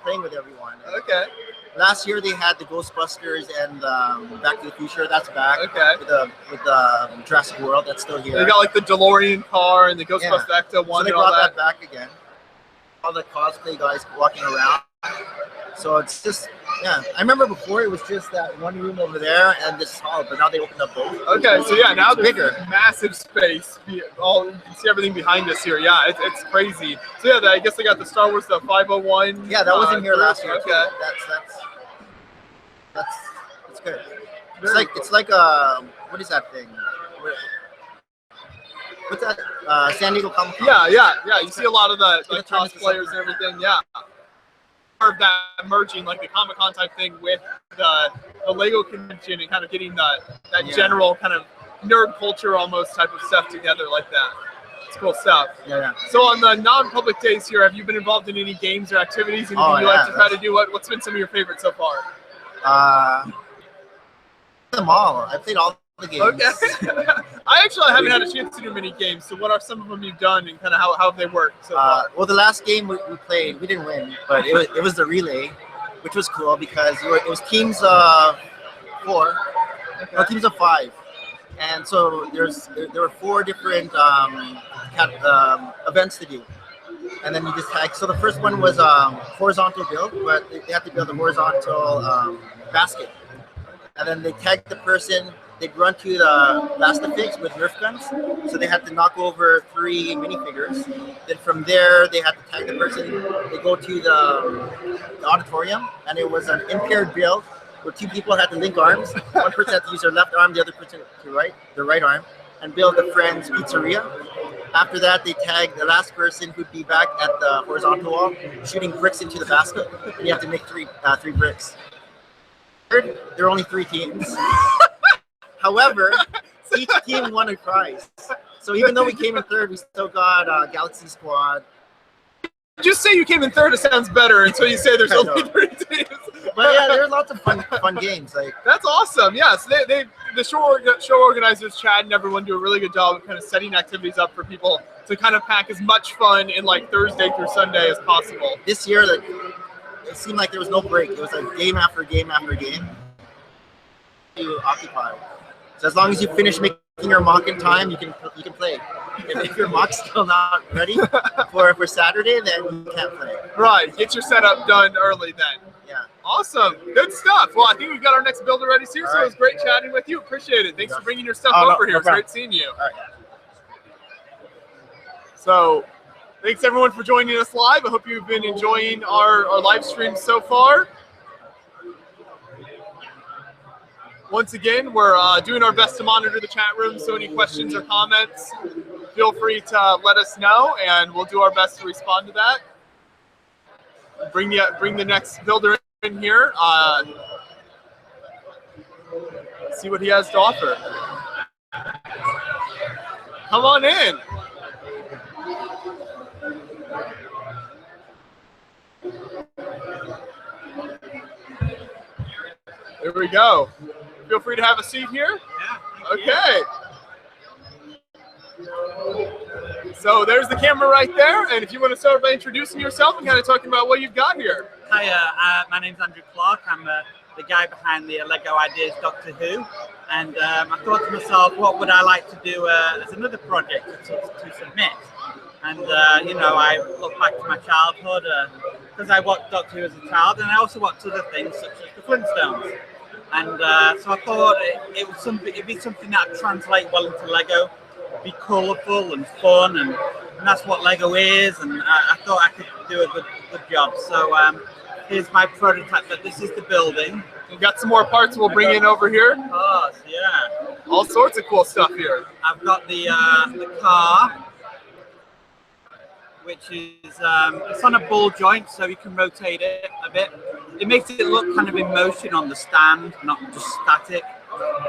playing with everyone. Okay. Last year they had the Ghostbusters and Back to the Future. That's back. Okay. With Jurassic World. That's still here. They got like the DeLorean car and the Ghostbusters Ecto one. So they brought that back again. All the cosplay guys walking around. So it's just, yeah. I remember before it was just that one room over there and this hall, but now they opened up both. Okay, so yeah, now it's bigger, massive space. You can see everything behind us here. Yeah, it's crazy. So yeah, I guess they got the Star Wars, the 501. Yeah, that was in here last year. Okay, that's good. It's like what is that thing? What's that? San Diego Comic-Con. Yeah. You see a lot of the like cosplayers and everything. Yeah. Of that merging like the Comic-Con type thing with the Lego convention and kind of getting that general kind of nerd culture almost type of stuff together like that. It's cool stuff. Yeah. So on the non-public days here, have you been involved in any games or activities? Anything you like to try to do? What's been some of your favorites so far? Them all. I played all the games. Okay. I actually haven't had a chance to do many games. So what are some of them you've done and kind of how have they worked so far? Well, the last game we played, we didn't win, but it was the relay, which was cool because it was teams of 4, no, teams of 5, and so there were 4 different events to do, and then you just tag. So the first one was horizontal build, but they had to build a horizontal basket, and then they tagged the person. They'd run to the Last-A-Fix with Nerf guns, so they had to knock over 3 minifigures. Then from there, they had to tag the person. They go to the auditorium, and it was an impaired build where 2 people had to link arms. One person had to use their left arm, the other person their right arm, and build the Friends Pizzeria. After that, they tagged the last person who'd be back at the horizontal wall, shooting bricks into the basket, and you have to make 3 bricks. Third, there are only 3 teams. However, each team won a prize. So even though we came in third, we still got Galaxy Squad. Just say you came in third, it sounds better until you say there's only 3 teams. But yeah, there are lots of fun games. Like that's awesome. Yeah, so the show organizers, Chad and everyone, do a really good job of kind of setting activities up for people to kind of pack as much fun in like Thursday through Sunday as possible. This year, like it seemed like there was no break. It was like game after game after game. You occupy. So as long as you finish making your mock in time, you can play. If your mock's still not ready for Saturday, then you can't play. Right. Get your setup done early then. Yeah. Awesome. Good stuff. Well, I think we've got our next builder ready here, so it was great chatting with you. Appreciate it. Thanks for bringing your stuff over here. It's great seeing you. All right. So thanks everyone for joining us live. I hope you've been enjoying our live stream so far. Once again, we're doing our best to monitor the chat room, so any questions or comments, feel free to let us know, and we'll do our best to respond to that. Bring the next builder in here, see what he has to offer. Come on in. There we go. Feel free to have a seat here. Yeah. Okay. So there's the camera right there, and if you want to start by introducing yourself and kind of talking about what you've got here. Hi, my name's Andrew Clark. I'm the guy behind the Lego Ideas Doctor Who, and I thought to myself, what would I like to do as another project to submit? And you know, I look back to my childhood because I watched Doctor Who as a child, and I also watched other things such as the Flintstones. And so I thought it'd be something that would translate well into Lego, be colourful and fun, and that's what Lego is. And I thought I could do a good job. So here's my prototype. But this is the building. We've got some more parts we'll bring in over here. Oh, yeah. All sorts of cool stuff here. I've got the car, which is it's on a ball joint, so you can rotate it a bit. It makes it look kind of in motion on the stand, not just static.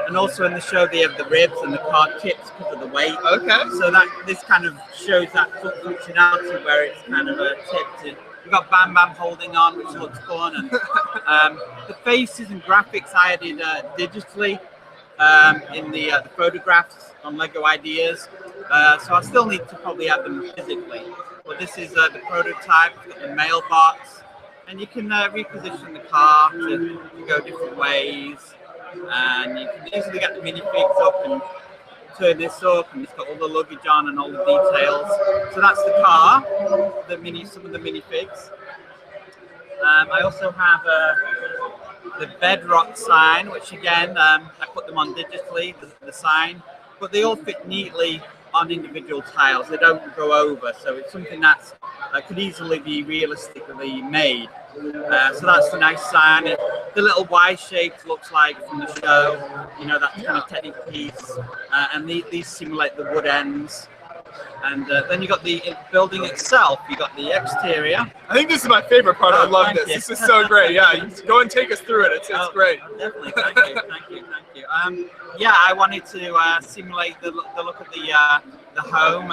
And also in the show they have the ribs and the car tips because of the weight. Okay. So that this kind of shows that functionality where it's kind of a tip. You've got Bam Bam holding on, which looks fun. And the faces and graphics I added digitally in the photographs on Lego Ideas. So I still need to probably add them physically. But this is the prototype, the mailbox, and you can reposition the car to go different ways. And you can easily get the minifigs up and turn this up, and it's got all the luggage on and all the details. So that's the car, some of the minifigs. I also have the Bedrock sign, which again, I put them on digitally, the sign, but they all fit neatly on individual tiles. They don't go over, so it's something that could easily be realistically made. So that's the nice sign. The little Y-shape looks like from the show, you know, that kind of technical piece. And these simulate the wood ends. And then you got the building itself. You got the exterior. I think this is my favorite part. I love this. You. This is so great. Yeah, you go and take us through it. It's great. Definitely. Thank you. Yeah, I wanted to simulate the look of the home.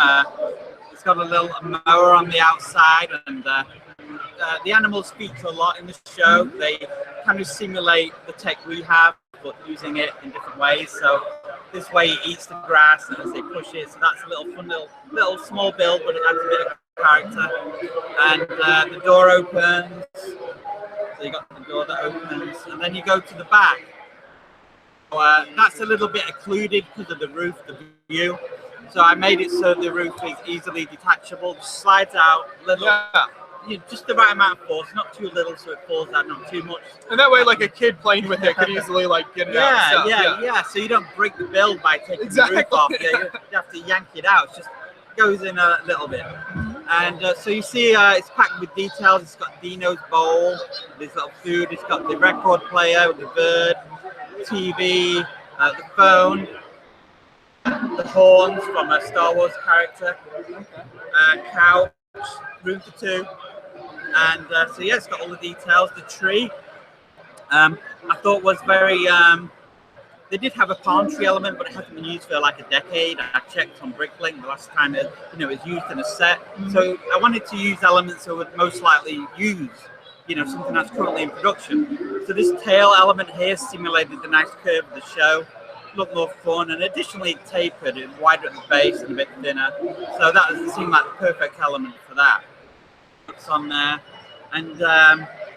It's got a little mower on the outside, and the animals feature a lot in the show. They kind of simulate the tech we have, but using it in different ways. So this way it eats the grass and as they push it. So that's a little fun, little small build, but it adds a bit of character. And the door opens. So you got the door that opens, and then you go to the back. That's a little bit occluded because of the roof, the view. So I made it so the roof is easily detachable, just slides out a little. Yeah. Just the right amount of force, not too little so it falls out, not too much. And that way, like a kid playing with it could easily like get it out. Yeah. So you don't break the build by taking the roof off. Yeah, you have to yank it out. It just goes in a little bit. And so you see it's packed with details. It's got Dino's bowl, there's little food, it's got the record player, the bird, TV, the phone, the horns from a Star Wars character, couch, room for two. And so yeah, it's got all the details. The tree, I thought was very. They did have a palm tree element, but it hasn't been used for like a decade. I checked on Bricklink the last time it was used in a set. So I wanted to use elements that would most likely use, something that's currently in production. So this tail element here simulated the nice curve of the show. Looked more fun, and additionally tapered and wider at the base and a bit thinner. So that seemed like the perfect element for that. It's on there, and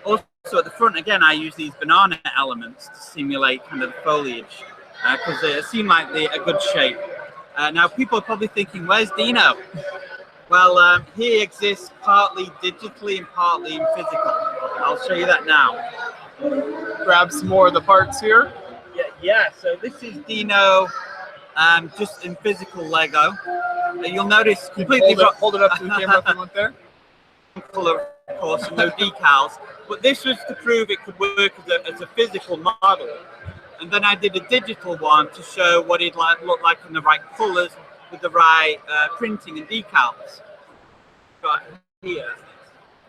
also at the front again, I use these banana elements to simulate kind of the foliage because they seem like they're a good shape. Now people are probably thinking, "Where's Dino?" Well, he exists partly digitally and partly in physical. I'll show you that now. Grab some more of the parts here. Yeah, so this is Dino just in physical Lego. You'll notice completely hold it up to the camera if you want there. Color, of course, and no decals. But this was to prove it could work as a physical model. And then I did a digital one to show what it looked like in the right colors with the right printing and decals. Got here.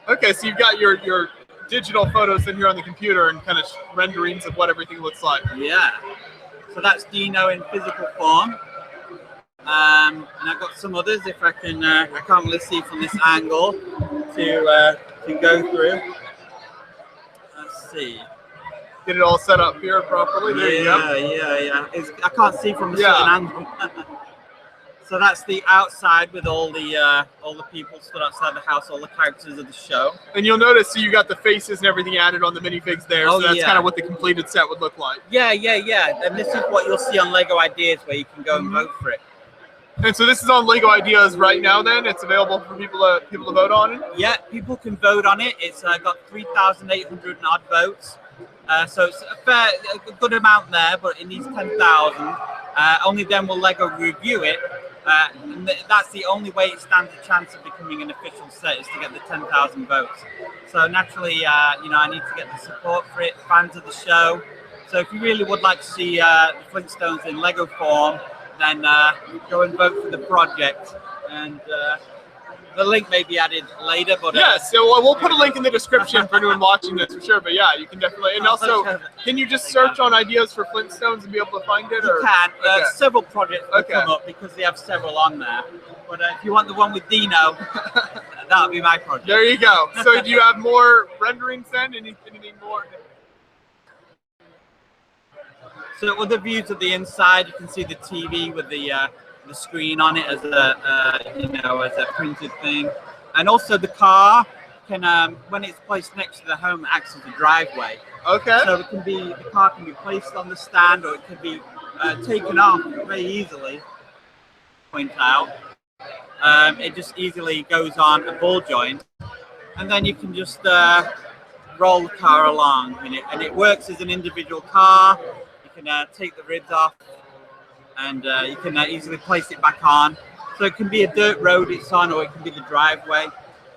Okay, so you've got your digital photos in here on the computer and kind of renderings of what everything looks like. Yeah. So that's Dino in physical form. And I've got some others if I can. I can't really see from this angle to go through. Let's see. Get it all set up here properly. There you go. Yeah. I can't see from a certain angle. So that's the outside with all the people stood outside the house, all the characters of the show. And you'll notice, so you got the faces and everything added on the minifigs there. So that's kind of what the completed set would look like. Yeah. And this is what you'll see on Lego Ideas, where you can go and vote for it. And so this is on Lego Ideas right now. Then it's available for people to vote on it. Yeah, people can vote on it. It's got 3,800 and odd votes. So it's a good amount there, but it needs 10,000. Only then will Lego review it. And that's the only way it stands a chance of becoming an official set, is to get the 10,000 votes. So naturally, I need to get the support for it, fans of the show. So if you really would like to see the Flintstones in Lego form, then go and vote for the project. And the link may be added later, but yes, so we'll put a link in the description for anyone watching this for sure. But yeah, you can definitely. And also, can you just search on Ideas for Flintstones and be able to find it? You can. Several projects will come up because they have several on there. But if you want the one with Dino, that'll be my project. There you go. So do you have more renderings then? Anything more? So with the views of the inside, you can see the TV with the screen on it as a printed thing, and also the car can, when it's placed next to the home, acts as a driveway. Okay. So the car can be placed on the stand, or it can be taken off very easily. Point out, it just easily goes on a ball joint, and then you can just roll the car along, and it works as an individual car. You can take the ribs off, and you can easily place it back on. So it can be a dirt road it's on, or it can be the driveway.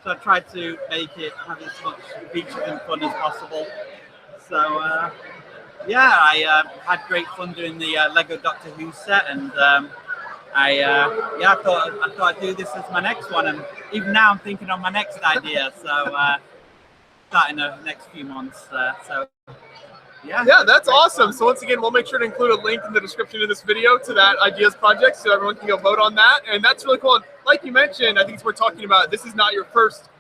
So I tried to make it have as much features and fun as possible. So I had great fun doing the Lego Doctor Who set, and I thought I'd do this as my next one. And even now I'm thinking on my next idea. So starting the next few months. Yeah, that's awesome. So once again, we'll make sure to include a link in the description of this video to that Ideas project, so everyone can go vote on that. And that's really cool. And like you mentioned, I think it's worth talking about, this is not your first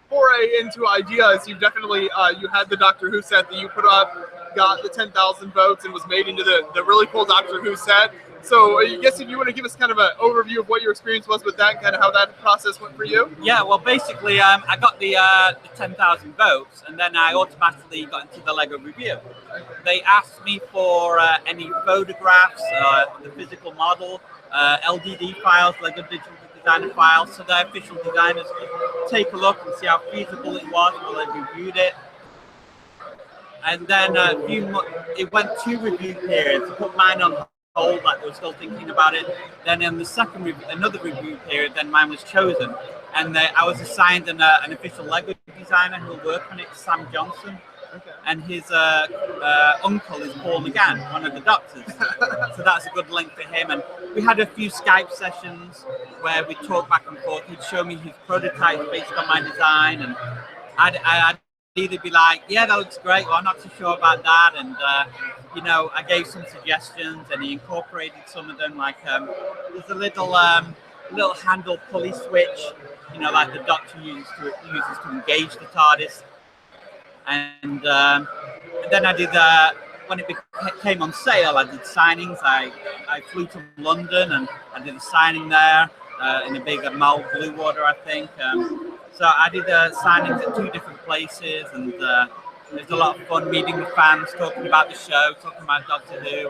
foray into Ideas. You've definitely, you had the Doctor Who set that you put up, got the 10,000 votes, and was made into the really cool Doctor Who set. So I guess if you want to give us kind of an overview of what your experience was with that, kind of how that process went for you. Yeah, well, basically, I got the 10,000 votes, and then I automatically got into the Lego review. They asked me for any photographs, the physical model, LDD files, Lego Digital Designer files, so the official designers could take a look and see how feasible it was while they reviewed it. And then it went 2 review periods. I put mine on hold, like they were still thinking about it. Then in the second another review period, then mine was chosen, and I was assigned an official Lego designer who will work on it, Sam Johnson. Okay. And his uncle is Paul McGann, one of the doctors. So that's a good link for him. And we had a few Skype sessions where we talked back and forth. He'd show me his prototype based on my design, and I'd either be like, yeah, that looks great, or I'm not too sure about that. And I gave some suggestions, and he incorporated some of them. Like there's a little handle pulley switch, like the Doctor uses to engage the TARDIS. And then I did when it came on sale, I did signings. I flew to London, and I did a signing there in a big mall, Blue Water, I think. So I did signings at 2 different places, and it was a lot of fun meeting the fans, talking about the show, talking about Doctor Who,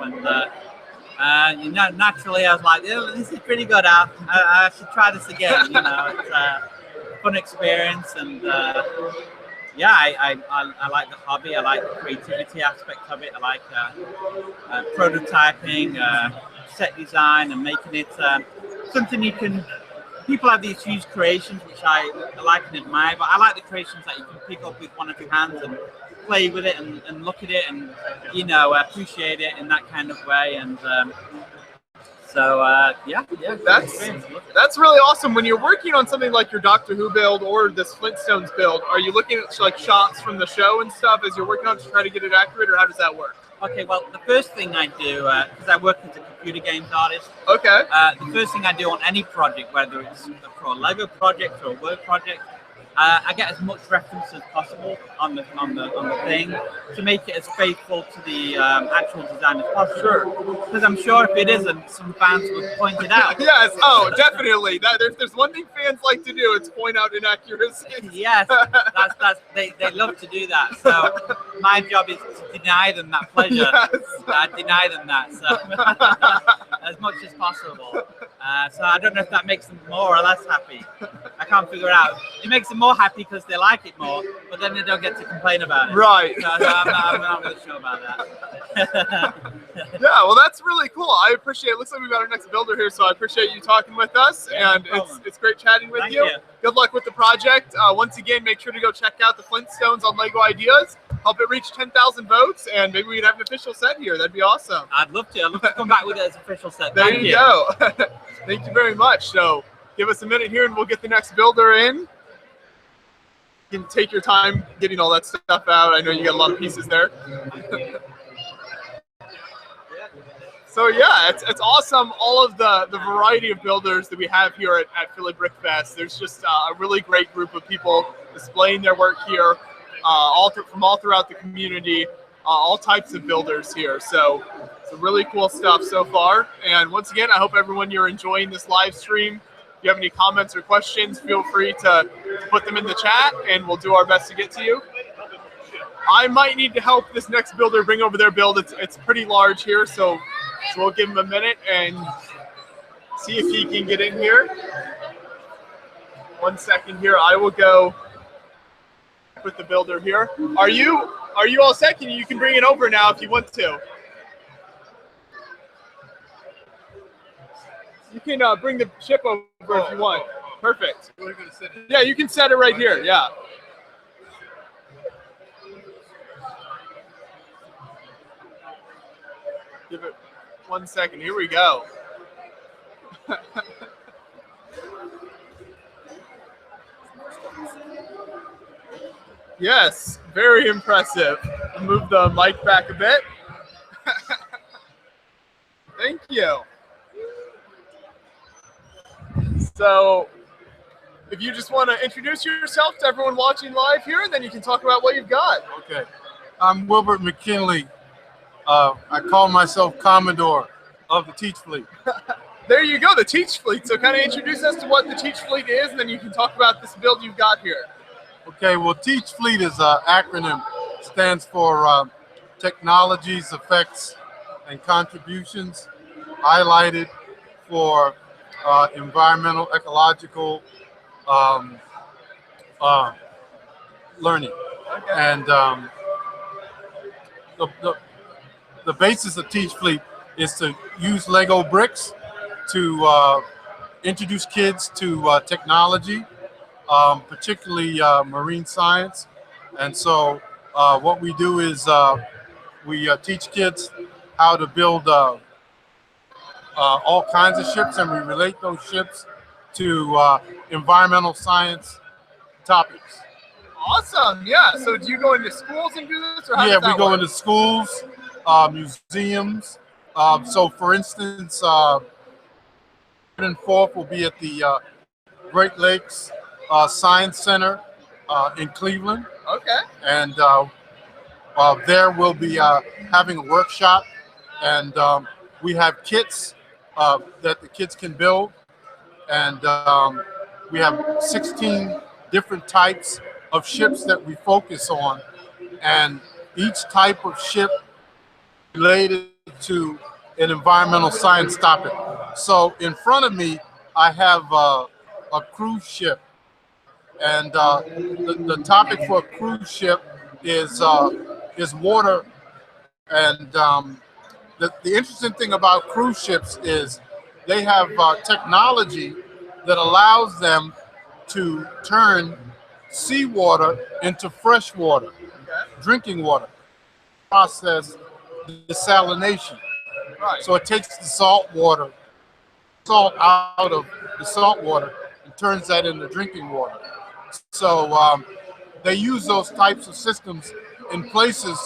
and naturally I was like, yeah, this is pretty good. I should try this again. It's a fun experience, and I like the hobby. I like the creativity aspect of it. I like prototyping, set design, and making it something you can people have these huge creations which I like and admire, but I like the creations that you can pick up with one or two hands and play with it and look at it and appreciate it in that kind of way. And yeah, that's really awesome. When you're working on something like your Doctor Who build or this Flintstones build, are you looking at like shots from the show and stuff as you're working on to try to get it accurate, or how does that work? Okay, well, the first thing I do, because I work as a computer games artist, Okay. the first thing I do on any project, whether it's for a Lego project or a Word project, I get as much reference as possible on the thing to make it as faithful to the actual design as possible. Sure. Because I'm sure if it isn't, some fans would point it out. Yes. Oh, definitely. There's one thing fans like to do. It's point out inaccuracies. Yes, they love to do that. So my job is to deny them that pleasure. Yes. Deny them that so as much as possible. So I don't know if that makes them more or less happy. I can't figure it out. It makes them more happy because they like it more, but then they don't get to complain about it. Right. So I'm not really sure about that. Yeah, well, that's really cool. I appreciate it. Looks like we've got our next builder here, so I appreciate you talking with us, and it's great chatting with Thank you. you. Good luck with the project. Once again, make sure to go check out the Flintstones on Lego Ideas. Help it reach 10,000 votes, and maybe we'd have an official set here. That'd be awesome. I'd love to. I'd love to come back with it as official set. There Thank you go. Thank you very much. So give us a minute here, and we'll get the next builder in. You can take your time getting all that stuff out. I know you got a lot of pieces there. So yeah, it's awesome. All of the variety of builders that we have here at Philly Brick Fest. There's just a really great group of people displaying their work here, from all throughout the community, all types of builders here. So it's really cool stuff so far. And once again, I hope everyone you're enjoying this live stream. If you have any comments or questions, feel free to put them in the chat, and we'll do our best to get to you. I might need to help this next builder bring over their build. It's pretty large here, so we'll give him a minute and see if he can get in here. 1 second here. I will go with the builder here. Are you all set? You can bring it over now if you want to. You can bring the ship over if you want. Perfect. Yeah, you can set it right here. Yeah. Give it 1 second. Here we go. Yes, very impressive. Move the mic back a bit. Thank you. So if you just want to introduce yourself to everyone watching live here, and then you can talk about what you've got. Okay. I'm Wilbert McKinley. I call myself Commodore of the Teach Fleet. There you go, the Teach Fleet. So kind of introduce us to what the Teach Fleet is, and then you can talk about this build you've got here. Okay, well, Teach Fleet is an acronym. Stands for Technologies, Effects, and Contributions, highlighted for environmental, ecological learning. Okay. And the basis of Teach Fleet is to use Lego bricks to introduce kids to technology, particularly marine science. And so what we do is we teach kids how to build all kinds of ships, and we relate those ships to environmental science topics. Awesome. Yeah. So do you go into schools and do this? Or how does that we go work? into schools, museums. So for instance, 3rd and 4th will be at the Great Lakes Science Center in Cleveland. Okay. And there we'll be having a workshop, and we have kits that the kids can build, and we have 16 different types of ships that we focus on, and each type of ship related to an environmental science topic. So in front of me, I have a cruise ship, and the topic for a cruise ship is water. And the interesting thing about cruise ships is they have technology that allows them to turn seawater into fresh water, drinking water, process desalination. Right. So it takes the salt out of the salt water and turns that into drinking water. So they use those types of systems in places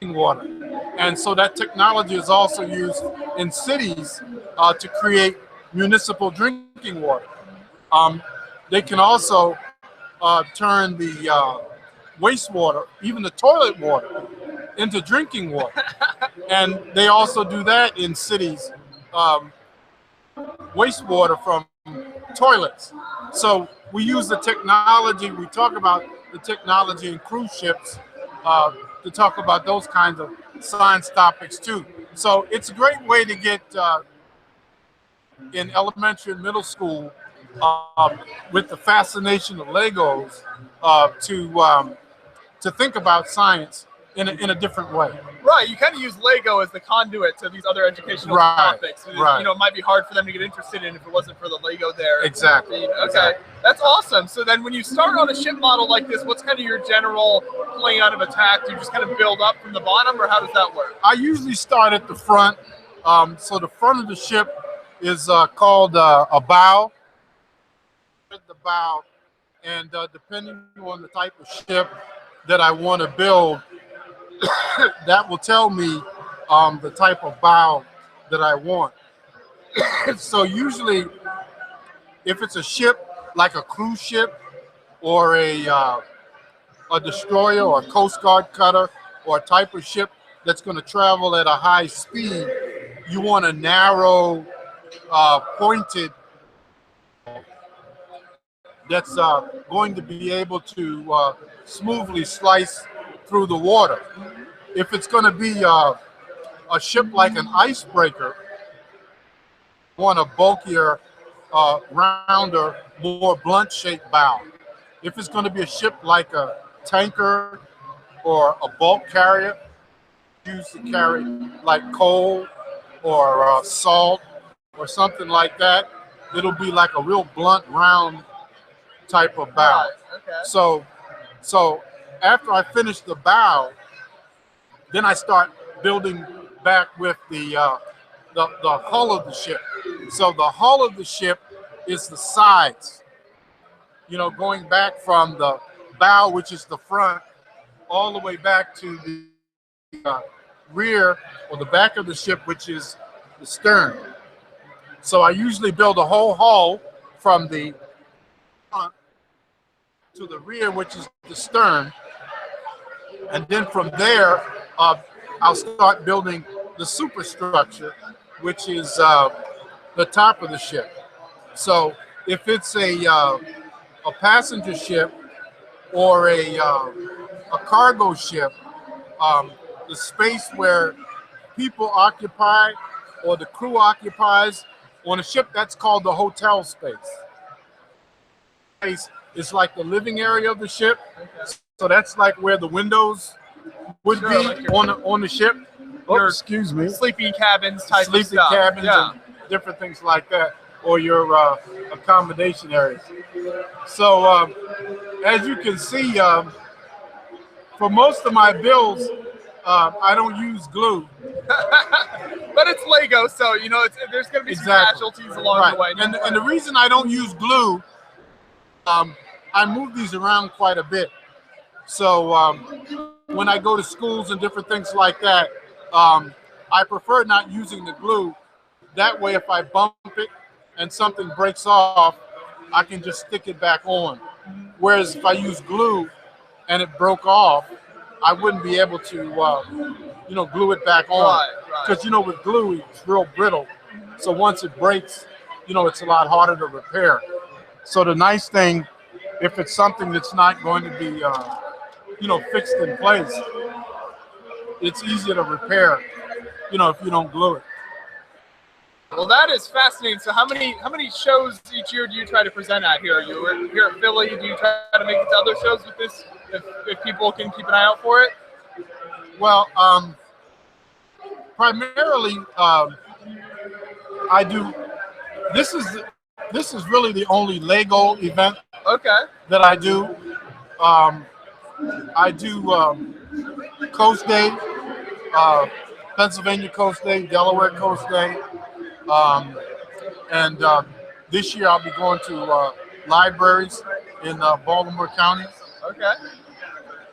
water. And so that technology is also used in cities to create municipal drinking water. They can also turn the wastewater, even the toilet water, into drinking water. And they also do that in cities, wastewater from toilets. So we use the technology, we talk about the technology in cruise ships to talk about those kinds of science topics too. So it's a great way to get in elementary and middle school with the fascination of Legos to think about science in a different way. Right, you kind of use Lego as the conduit to these other educational topics. Right. You know, it might be hard for them to get interested in if it wasn't for the Lego there. Exactly. Okay, Exactly. That's awesome. So then when you start on a ship model like this, what's kind of your general plan of attack? Do you just kind of build up from the bottom, or how does that work? I usually start at the front. So the front of the ship is called a bow. The bow, and depending on the type of ship that I want to build, that will tell me the type of bow that I want. So usually, if it's a ship like a cruise ship or a destroyer or a Coast Guard cutter or a type of ship that's going to travel at a high speed, you want a narrow, pointed that's going to be able to smoothly slice through the water. If it's going to be a ship like an icebreaker, you want a bulkier, rounder, more blunt-shaped bow. If it's going to be a ship like a tanker or a bulk carrier, used to carry like coal or salt or something like that, it'll be like a real blunt, round type of bow. Right, okay. So after I finish the bow, then I start building back with the hull of the ship. So the hull of the ship is the sides, you know, going back from the bow, which is the front, all the way back to the rear or the back of the ship, which is the stern. So I usually build a whole hull from the front to the rear, which is the stern, and then from there I'll start building the superstructure, which is the top of the ship. So if it's a passenger ship or a cargo ship, the space where people occupy or the crew occupies on a ship, that's called the hotel space. It's like the living area of the ship. So that's like where the windows would be like on the ship. Your Excuse me. sleeping cabins type of Sleeping stuff. cabins Yeah. and different things like that, or your accommodation areas. So as you can see, for most of my builds, I don't use glue. But it's Lego, so you know there's going to be some casualties along the way. And the reason I don't use glue, I move these around quite a bit. So when I go to schools and different things like that, I prefer not using the glue. That way, if I bump it and something breaks off, I can just stick it back on. Whereas if I use glue and it broke off, I wouldn't be able to, glue it back on. Because, with glue, it's real brittle. So once it breaks, it's a lot harder to repair. So the nice thing, if it's something that's not going to be, fixed in place, it's easier to repair, if you don't glue it. Well, that is fascinating. So how many shows each year do you try to present at here? Are you here at Philly? Do you try to make it to other shows with this if people can keep an eye out for it? Well, primarily I do This is really the only Lego event Okay. that I do. I do Coast Day, Pennsylvania Coast Day, Delaware Coast Day, and this year I'll be going to libraries in Baltimore County. Okay.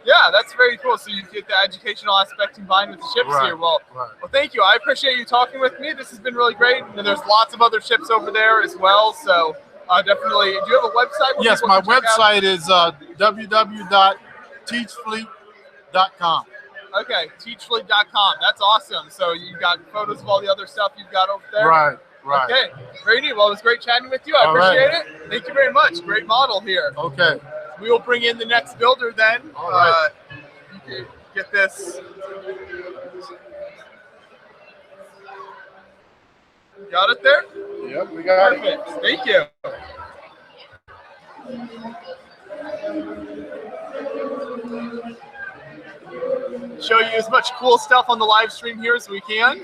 Yeah, that's very cool. So you get the educational aspect combined with the ships Right, here. Well, right. well, thank you. I appreciate you talking with me. This has been really great. And there's lots of other ships over there as well. So definitely. Do you have a website? where Yes, people my can check out? website is www.teachfleet.com. Okay, teachfleet.com. That's awesome. So you got photos of all the other stuff you've got over there? Right, right. Okay, very neat. Well, it was great chatting with you. I All appreciate right. it. Thank you very much. Great model here. Okay. We will bring in the next builder then. All right. You can get this. Got it there? Yep, we got it. Perfect. Thank you. Show you as much cool stuff on the live stream here as we can.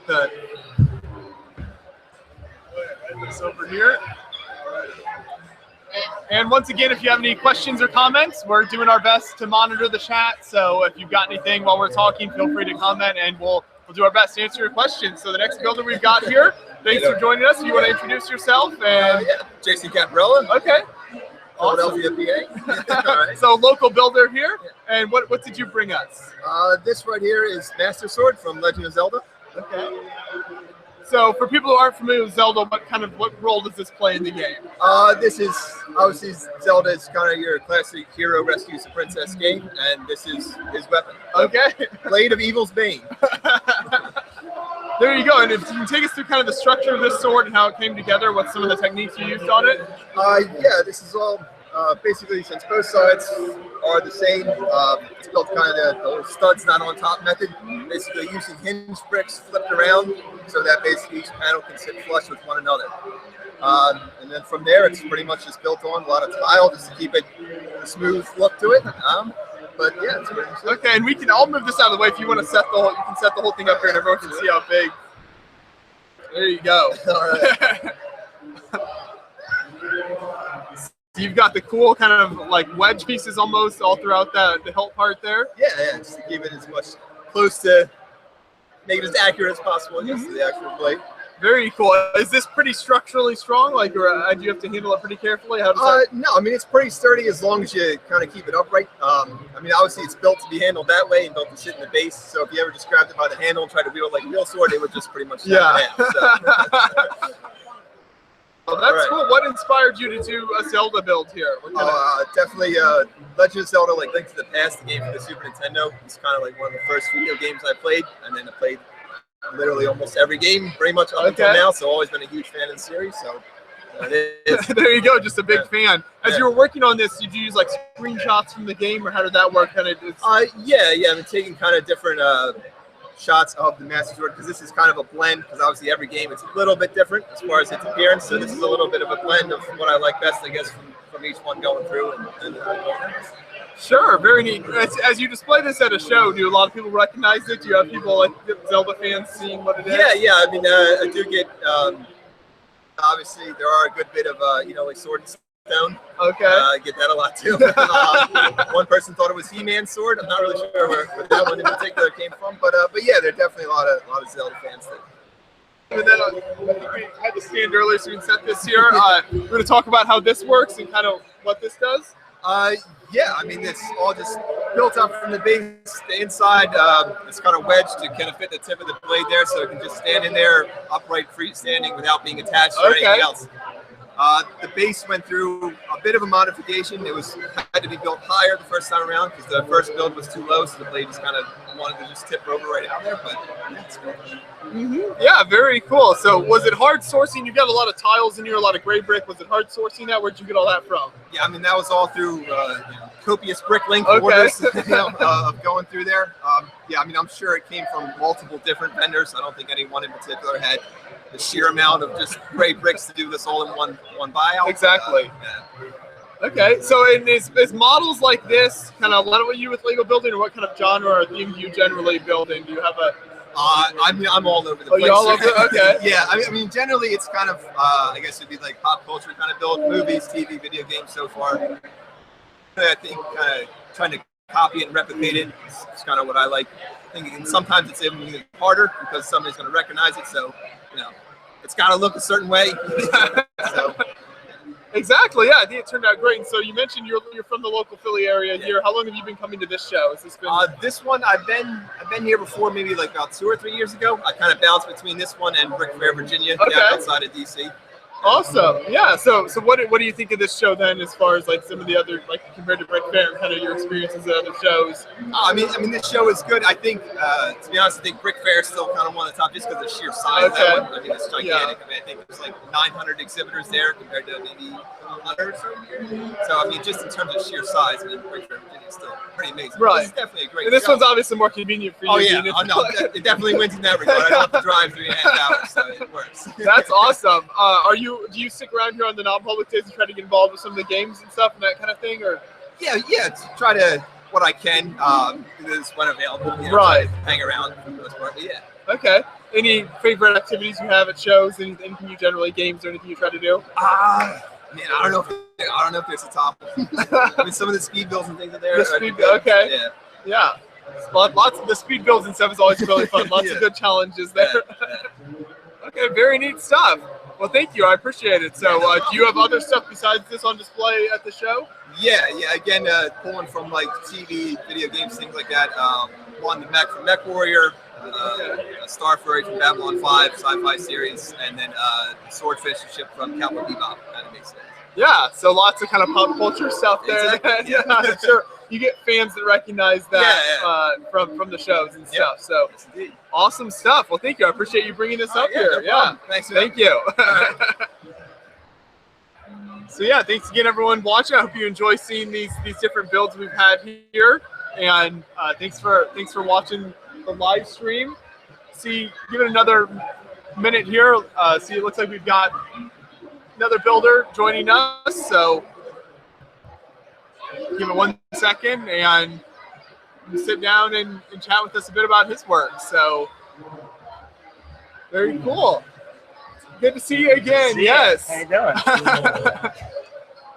Good. This over here. And once again, if you have any questions or comments, we're doing our best to monitor the chat. So if you've got anything while we're talking, feel free to comment, and we'll do our best to answer your questions. So the next builder we've got here, thanks for joining us. You want to introduce yourself? And Yeah, JC Caprella, okay, Philadelphia, PA. All right. so local builder here. And what did you bring us? This right here is Master Sword from Legend of Zelda. Okay. So for people who aren't familiar with Zelda, what role does this play in the game? This is obviously Zelda is kind of your classic hero rescues the princess game, and this is his weapon. Okay. Blade of Evil's Bane. There you go. And if you can take us through kind of the structure of this sword and how it came together, what some of the techniques you used on it? Yeah, this is all basically, since both sides are the same, it's built kind of the little studs not on top method, basically using hinge bricks flipped around so that basically each panel can sit flush with one another. And then from there, it's pretty much just built on a lot of tile just to keep it a smooth look to it. But yeah, it's pretty much it. Okay, and I'll move this out of the way if you want to you can set the whole thing up here and everyone can see how big. There you go. All right. You've got the cool kind of like wedge pieces almost all throughout the hilt part there. Yeah, just to keep it as much close to, make it as accurate as possible, I guess, to the actual blade. Very cool. Is this pretty structurally strong? Like, or do you have to handle it pretty carefully? How does that? No, I mean, it's pretty sturdy as long as you kind of keep it upright. I mean, obviously, it's built to be handled that way and built to sit in the base. So if you ever just grabbed it by the handle and tried to wield it like a real sword, it would just pretty much snap in half. So. Well, that's Right. cool. What inspired you to do a Zelda build here? What kind of- Definitely Legend of Zelda, like Link to the Past, the game for the Super Nintendo. It's kind of like one of the first video games I played, and then I played literally almost every game pretty much up until now, so always been a huge fan of the series. So it is. There you go, just a big fan. As Yeah. you were working on this, did you use like screenshots from the game, or how did that work? Kind of. Yeah, I've been taking kind of different shots of the Master Sword because this is kind of a blend. Because obviously every game it's a little bit different as far as its appearance. So this is a little bit of a blend of what I like best, I guess, from each one going through. Sure, very neat. As you display this at a show, do a lot of people recognize it? Do you have people like Zelda fans seeing what it is? Yeah. I mean, I do get. Obviously, there are a good bit of like Sword and Stone. Okay. I get that a lot too. One person thought it was He-Man's sword. I'm not really sure where that one in particular came from, but yeah, there are definitely a lot of Zelda fans there. And then I think we had the stand earlier, so we can set this here. We're going to talk about how this works and kind of what this does. Yeah, I mean, it's all just built up from the base. The inside, it's kind of wedged to kind of fit the tip of the blade there, so it can just stand in there upright, freestanding, without being attached to anything else. The base went through a bit of a modification. It had to be built higher the first time around because the first build was too low, so the blade just kind of wanted to just tip over right out there. But yeah, it's cool. Yeah, very cool. So was it hard sourcing? You've got a lot of tiles in here, a lot of gray brick. Was it hard sourcing that? Where'd you get all that from? Yeah, I mean, that was all through copious bricklink Okay. orders of going through there. Yeah, I mean, I'm sure it came from multiple different vendors. I don't think any one in particular had the sheer amount of just gray bricks to do this all in one buyout. Exactly. Yeah. Okay, so is models like this kind of what you with Lego building, or what kind of genre or theme do you generally build in? Do you have I'm all over the Oh, place. you all over? Okay. Yeah, I mean, generally it's kind of, I guess it'd be like pop culture kind of build, movies, TV, video games so far. I think kind of trying to copy it and replicate it is kind of what I like. I think, and sometimes it's even harder because somebody's going to recognize it. So, it's got to look a certain way. So. Exactly. Yeah, I think it turned out great. And so you mentioned you're from the local Philly area here. How long have you been coming to this show? Has this been? This one I've been here before, maybe like about 2 or 3 years ago. I kind of bounced between this one and Brick Fair, Virginia, down outside of DC. Awesome. Yeah. So what do you think of this show then, as far as like some of the other, like compared to Brick Fair and kind of your experiences at other shows? I mean, this show is good. I think, to be honest, I think Brick Fair is still kind of one of the top just because of the sheer size of that one. I mean, it's gigantic. Yeah. I mean, I think there's like 900 exhibitors there compared to maybe 100 or so. So, I mean, just in terms of sheer size, I mean, Brick Fair, Virginia is still pretty amazing. Right. This is definitely a great And this show. one's obviously more convenient for you. Oh, yeah. No, it definitely wins in that regard. I don't have to drive 3.5 hours, so it works. That's awesome. Do you stick around here on the non-public days and try to get involved with some of the games and stuff and that kind of thing, or? Yeah, try to what I can, is when available. Right. Try to hang around for the most part, but yeah. Okay. Any favorite activities you have at shows? Anything you generally, games or anything you try to do? Man, I don't know if there's a top. I mean, some of the speed builds and things are there. The speed, okay. Yeah. Lots of the speed builds and stuff is always really fun. Lots of good challenges there. Okay, very neat stuff. Well, thank you. I appreciate it. So, do you have other stuff besides this on display at the show? Yeah. Again, pulling from like TV, video games, things like that. One, the Mech from Mech Warrior, Starfurry from Babylon 5 sci-fi series, and then Swordfish ship from Cowboy Bebop anime series. Yeah, so lots of kind of pop culture stuff there. Exactly. Yeah, I'm sure you get fans that recognize that from the shows and stuff. So awesome stuff. Well, thank you. I appreciate you bringing this up here. No Thanks. Thank you. So yeah, thanks again, everyone watching. I hope you enjoy seeing these different builds we've had here, and thanks for watching the live stream. Give it another minute here. See, it looks like we've got another builder joining us, so give it 1 second and sit down and chat with us a bit about his work. So very cool. Good to see you again. Yes. How you doing?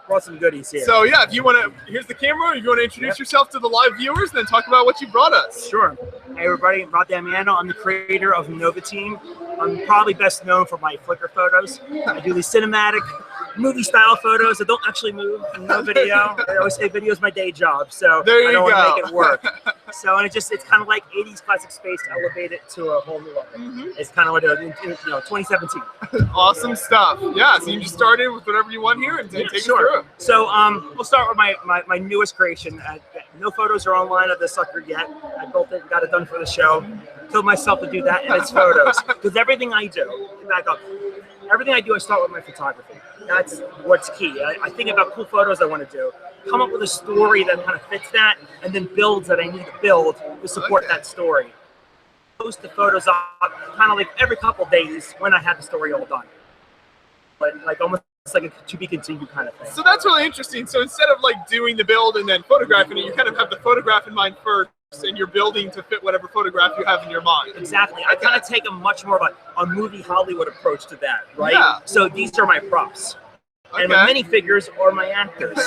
Brought some goodies here. So yeah, if you want to, here's the camera. If you want to introduce yourself to the live viewers, then talk about what you brought us. Sure. Hey everybody, I'm Rob Damiano. I'm the creator of Nova Team. I'm probably best known for my Flickr photos. I do these cinematic, movie-style photos that don't actually move in no video. I always say video is my day job, so there I don't go. want to make it work. So and it's kind of like 80s classic space elevated to a whole new level. It's kind of what 2017. Awesome stuff. Yeah, so you just started with whatever you want here and take us through it. So we'll start with my newest creation. No photos are online of this sucker yet. I built it, got it done for the show. Killed myself to do that, and it's photos. Because everything I do, back up, everything I do, I start with my photography. That's what's key. I think about cool photos I want to do, come up with a story that kind of fits that, and then builds that I need to build to support that story. Post the photos up kind of like every couple days when I have the story all done. But like almost like a to be continued kind of thing. So that's really interesting. So instead of like doing the build and then photographing it, you kind of have the photograph in mind first, and you're building to fit whatever photograph you have in your mind. Exactly. I kind of take a much more of a movie Hollywood approach to that, right? Yeah. So these are my props. And my minifigures are my actors,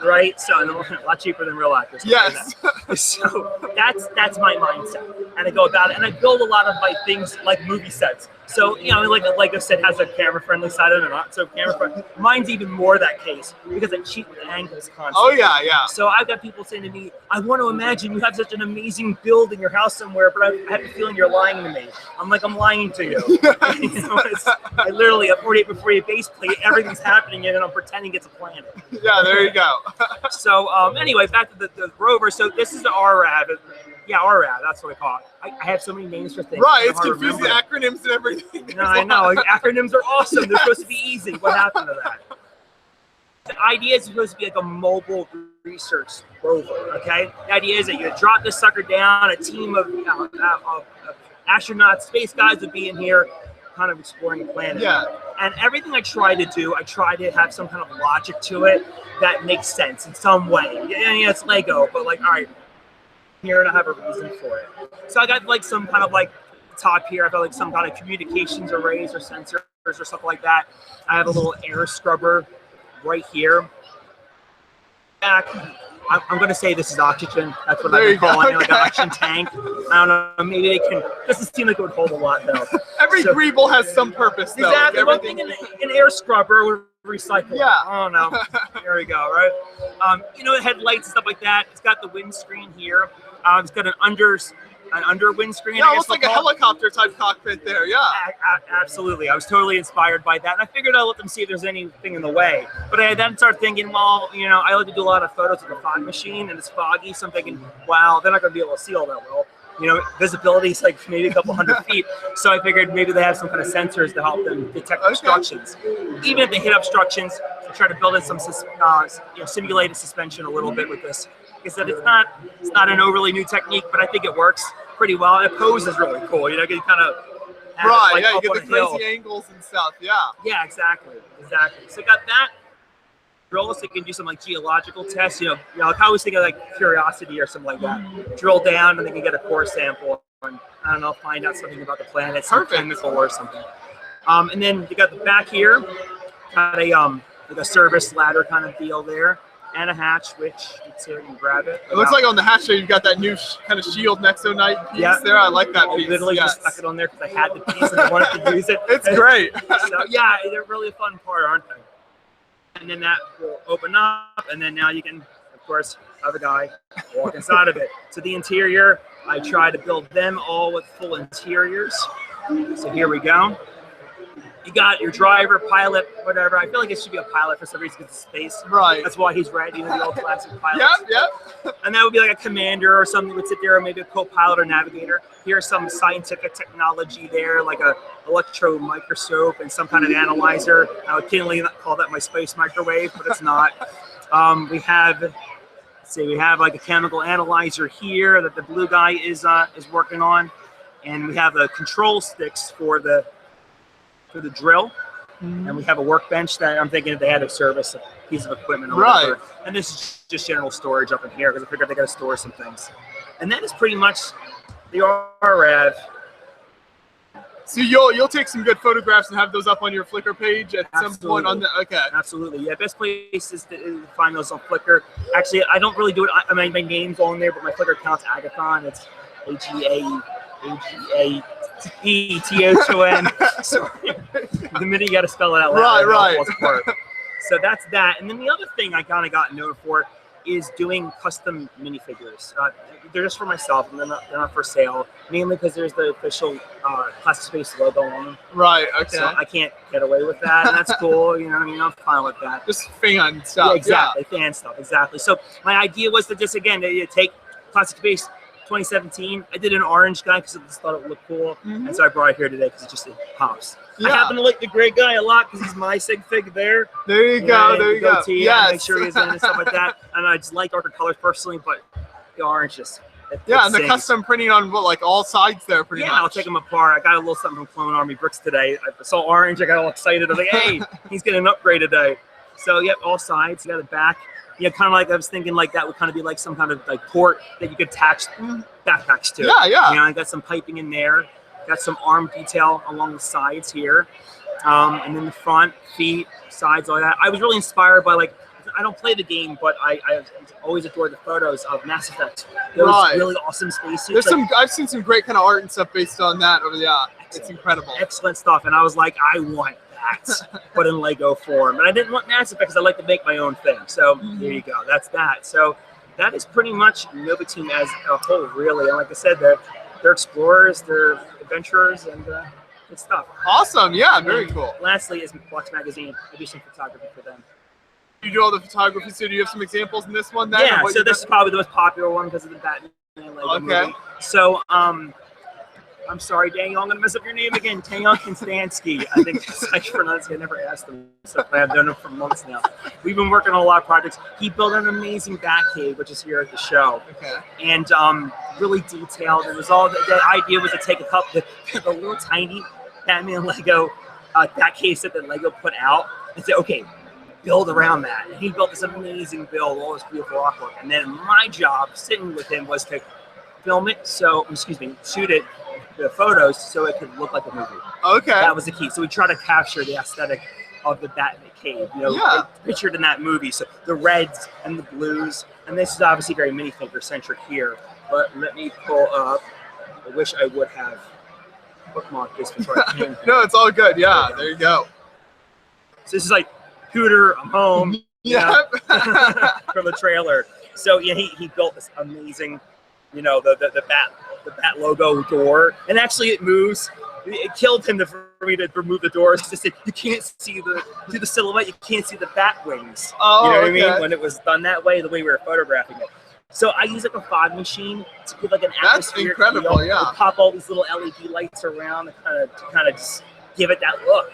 right? So a lot cheaper than real actors. Yes. So that's my mindset, and I go about it, and I build a lot of my things like movie sets. So like I said, has a camera-friendly side and a not so camera-friendly. Mine's even more that case because I cheat with angles constantly. Oh yeah. So I've got people saying to me, "I want to imagine you have such an amazing build in your house somewhere, but I have a feeling you're lying to me." I'm like, "I'm lying to you." I literally a 48 before you base plate, everything's happening in it, and I'm pretending it's a planet. Yeah, there you go. So anyway, back to the rover. So this is the RRAV. Yeah, RRAV, that's what I call it. I have so many names for things. Right, it's confusing acronyms and everything. No, I know. Acronyms are awesome. They're supposed to be easy. What happened to that? The idea is supposed to be like a mobile research rover, okay? The idea is that you drop this sucker down, a team of astronauts, space guys would be in here kind of exploring the planet. Yeah. And everything I try to do, I try to have some kind of logic to it that makes sense in some way. It's Lego, but like, all right, here and I have a reason for it. So I got like some kind of like top here, I've got like some kind of communications arrays or sensors or something like that. I have a little air scrubber right here. Back, I'm going to say this is oxygen. That's what I've been calling it, like an oxygen tank. I don't know. Maybe they can. Doesn't seem like it would hold a lot though. Every greeble has some purpose, though. Exactly. One thing an air scrubber would recycle. Yeah. I don't know. There we go. Right. You know, the headlights and stuff like that. It's got the windscreen here. It's got an under windscreen. Yeah, almost like a helicopter type cockpit there. Yeah. Absolutely. I was totally inspired by that. And I figured I'd let them see if there's anything in the way. But I then started thinking, well, you know, I like to do a lot of photos with a fog machine and it's foggy. So I'm thinking, wow, they're not going to be able to see all that well. You know, visibility is like maybe a couple hundred feet. So I figured maybe they have some kind of sensors to help them detect obstructions. Even if they hit obstructions, I try to build in some simulated suspension a little bit with this. Like I said, it's not an overly new technique, but I think it works pretty well. And the pose is really cool. You know, you kind of right, yeah, you get the crazy angles and stuff. Yeah. Yeah, exactly. So I got that. Drill, so you can do some like geological tests. You know, I always think of like Curiosity or something like that. Drill down and they can get a core sample and I don't know, find out something about the planet, some chemical or something. And then you got the back here, got a like a service ladder kind of deal there, and a hatch which you can see I can grab it. It looks like on the hatch there you've got that new kind of shield Nexonite piece there. I like that piece. I literally just stuck it on there because I had the piece and I wanted to use it. It's great. So yeah, they're really a fun part, aren't they? And then that will open up, and then now you can, of course, have a guy walk inside of it. So the interior, I try to build them all with full interiors. So here we go. You got your driver, pilot, whatever. I feel like it should be a pilot for some reason because it's space. Right. That's why he's red, you know, the old classic pilots. Yep. And that would be like a commander or something would sit there, or maybe a co-pilot or navigator. Here's some scientific technology there, like a electron microscope and some kind of analyzer. I would keenly call that my space microwave, but it's not. We have like a chemical analyzer here that the blue guy is working on, and we have the control sticks for the drill. And we have a workbench that I'm thinking if they had to service a piece of equipment or whatever. And this is just general storage up in here because I figured they got to store some things. And that is pretty much the RAV. So you'll take some good photographs and have those up on your Flickr page at some point on the Absolutely, yeah. Best place is to find those on Flickr. Actually, I don't really do it. I mean, my name's on there, but my Flickr account's Agathon. It's AGATHON. Sorry. The minute you got to spell it out loud. Right. So that's that. And then the other thing I kind of got known for is doing custom minifigures. They're just for myself, and they're not for sale. Mainly because there's the official Classic Space logo on them. Right. Okay. So I can't get away with that, and that's cool. You know what I mean? I'm fine with that. Just fan stuff. Yeah, exactly. Fan stuff. Exactly. So my idea was to just again take Classic Space 2017. I did an orange guy because I just thought it would look cool, and so I brought it here today because it pops. Yeah. I happen to like the gray guy a lot because he's my sig fig there. There you go. There you go. Yeah, make sure he's in and stuff like that. And I just like darker colors personally, but the orange just and the custom printing on like all sides there pretty much. Yeah, I'll take them apart. I got a little something from Clone Army Bricks today. I saw orange. I got all excited. I was like, hey, he's getting an upgrade today. So yep, all sides. You got the back. Yeah, kind of like I was thinking like that would kind of be like some kind of like port that you could attach backpacks to. Yeah. You know, I got some piping in there. Got some arm detail along the sides here. And then the front, feet, sides, all that. I was really inspired by like, I don't play the game, but I always adored the photos of Mass Effect. Those really awesome spacesuits. I've seen some great kind of art and stuff based on that. It's incredible. Excellent stuff. And I was like, I want that, but in Lego form. And I didn't want Mass Effect because I like to make my own thing. So there you go. That's that. So that is pretty much Nova Team as a whole, really. And like I said, they're explorers, they're adventurers, and good stuff. Awesome. Yeah, very cool. Lastly is Box Magazine. I do some photography for them. You do all the photography, so do you have some examples in this one then? Yeah, so this is probably the most popular one because of the Batman Lego movie. So, I'm sorry, Daniel, I'm going to mess up your name again. Tayon Konstansky. I think that's how you pronounce it. I never asked him, so I've known him for months now. We've been working on a lot of projects. He built an amazing Batcave, which is here at the show. And really detailed. It was all the idea was to take a couple the little tiny Batman Lego Batcave set that Lego put out and say, okay, build around that. And he built this amazing build, all this beautiful artwork. And then my job, sitting with him, was to film it. So, shoot it, the photos so it could look like a movie. Okay. That was the key. So we try to capture the aesthetic of the Batman cave, pictured in that movie. So the reds and the blues, and this is obviously very minifigure centric here. But let me pull up. I wish I would have bookmarked this before I came. No, it's all good. Yeah, there you go. So this is like Hooter, I'm home. Yep. From the trailer. So yeah, he built this amazing, the bat logo door, and actually it moves. It killed him for me to remove the doors. Just said you can't see through the silhouette. You can't see the bat wings. Oh, you know what okay. I mean? When it was done that way, the way we were photographing it. So I use like a fog machine to give like an atmosphere. That's incredible, yeah. We pop all these little LED lights around to kind of just give it that look,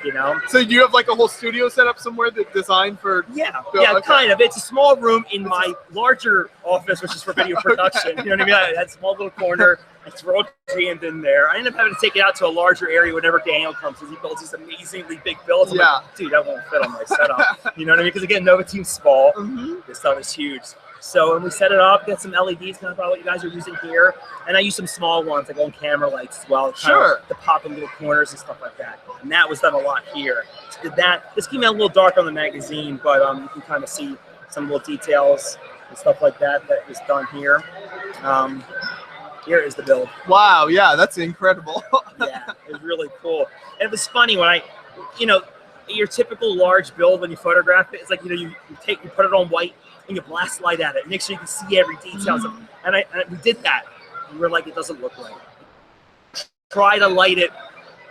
So do you have like a whole studio set up somewhere that designed for? Yeah, okay. Kind of. It's a small room in my larger office, which is for video production. Okay. You know what I mean? That small little corner. It's real jammed in there. I end up having to take it out to a larger area whenever Daniel comes, because he builds these amazingly big builds. I'm like, dude, that won't fit on my setup. You know what I mean? Because again, Nova Team's small. This stuff is huge. So when we set it up, get some LEDs, kind of about what you guys are using here, and I use some small ones like on camera lights as well, to pop in little corners and stuff like that. And that was done a lot here. So did that. This came out a little dark on the magazine, but you can kind of see some little details and stuff like that is done here. Here is the build. Wow, yeah, that's incredible. Yeah, it was really cool. And it was funny when your typical large build when you photograph it, it's like you put it on white and you blast light at it, make sure you can see every detail. And we did that. And we're like, it doesn't look right. Try to light it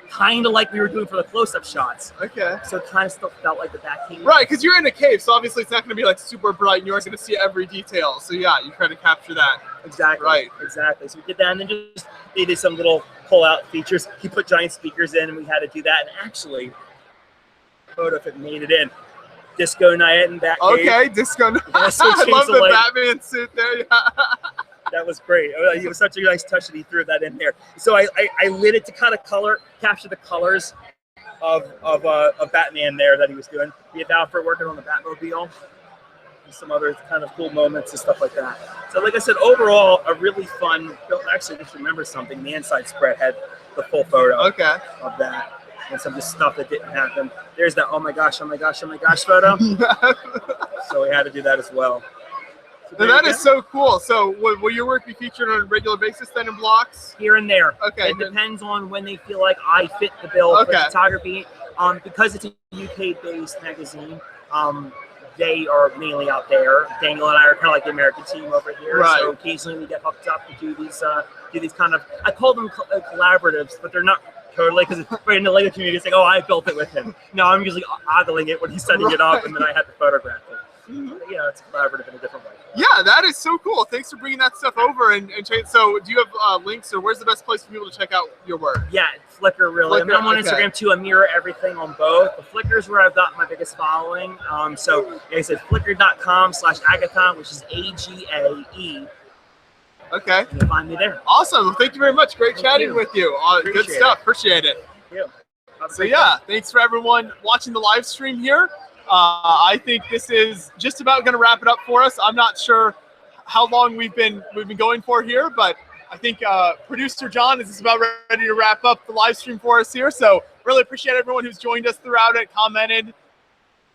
kind of like we were doing for the close-up shots. Okay. So it kind of still felt like the bat came. Right, because you're in a cave, so obviously it's not going to be like super bright, and you aren't going to see every detail. So yeah, you try to capture that. Exactly. Right. Exactly. So we did that, and then they did some little pull-out features. He put giant speakers in, and we had to do that. And actually, photo if it made it in. Disco night in Batcave. Okay, disco night. I love the Batman suit there. Yeah. That was great. It was such a nice touch that he threw that in there. So I lit it to kind of capture the colors of Batman there that he was doing. We had Alfred working on the Batmobile and some other kind of cool moments and stuff like that. So like I said, overall, a really fun build. Actually, just remember something. The inside spread had the full photo of that. And some just stuff that didn't happen. There's that oh my gosh photo. So we had to do that as well. So that is so cool. So will your work be featured on a regular basis then in blocks? Here and there. Okay. It depends on when they feel like I fit the bill for photography. Because it's a UK-based magazine, they are mainly out there. Daniel and I are kind of like the American team over here. Right. So occasionally we get hooked up to do these kind of, I call them collaboratives, but they're not totally, because right in the Lego community, it's like, oh, I built it with him. No, I'm usually ogling it when he's setting it up, and then I had to photograph it. Yeah, it's collaborative in a different way. Yeah, that is so cool. Thanks for bringing that stuff over. And so do you have links, or where's the best place for people to check out your work? Yeah, Flickr, really. Flickr, I'm on Instagram, too. I mirror everything on both. The Flickr is where I've got my biggest following. So, like I said, flickr.com/Agathon, which is AGAE. Okay. You can find me there. Awesome. Well, thank you very much. Great chatting with you. Good stuff. Appreciate it. Thank you. So yeah, thanks for everyone watching the live stream here. I think this is just about going to wrap it up for us. I'm not sure how long we've been going for here, but I think producer John is just about ready to wrap up the live stream for us here. So really appreciate everyone who's joined us throughout it, commented,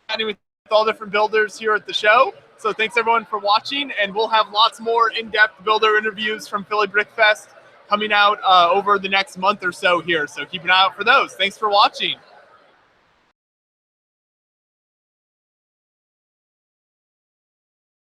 chatting with all different builders here at the show. So thanks everyone for watching, and we'll have lots more in-depth builder interviews from Philly Brick Fest coming out over the next month or so here. So keep an eye out for those. Thanks for watching.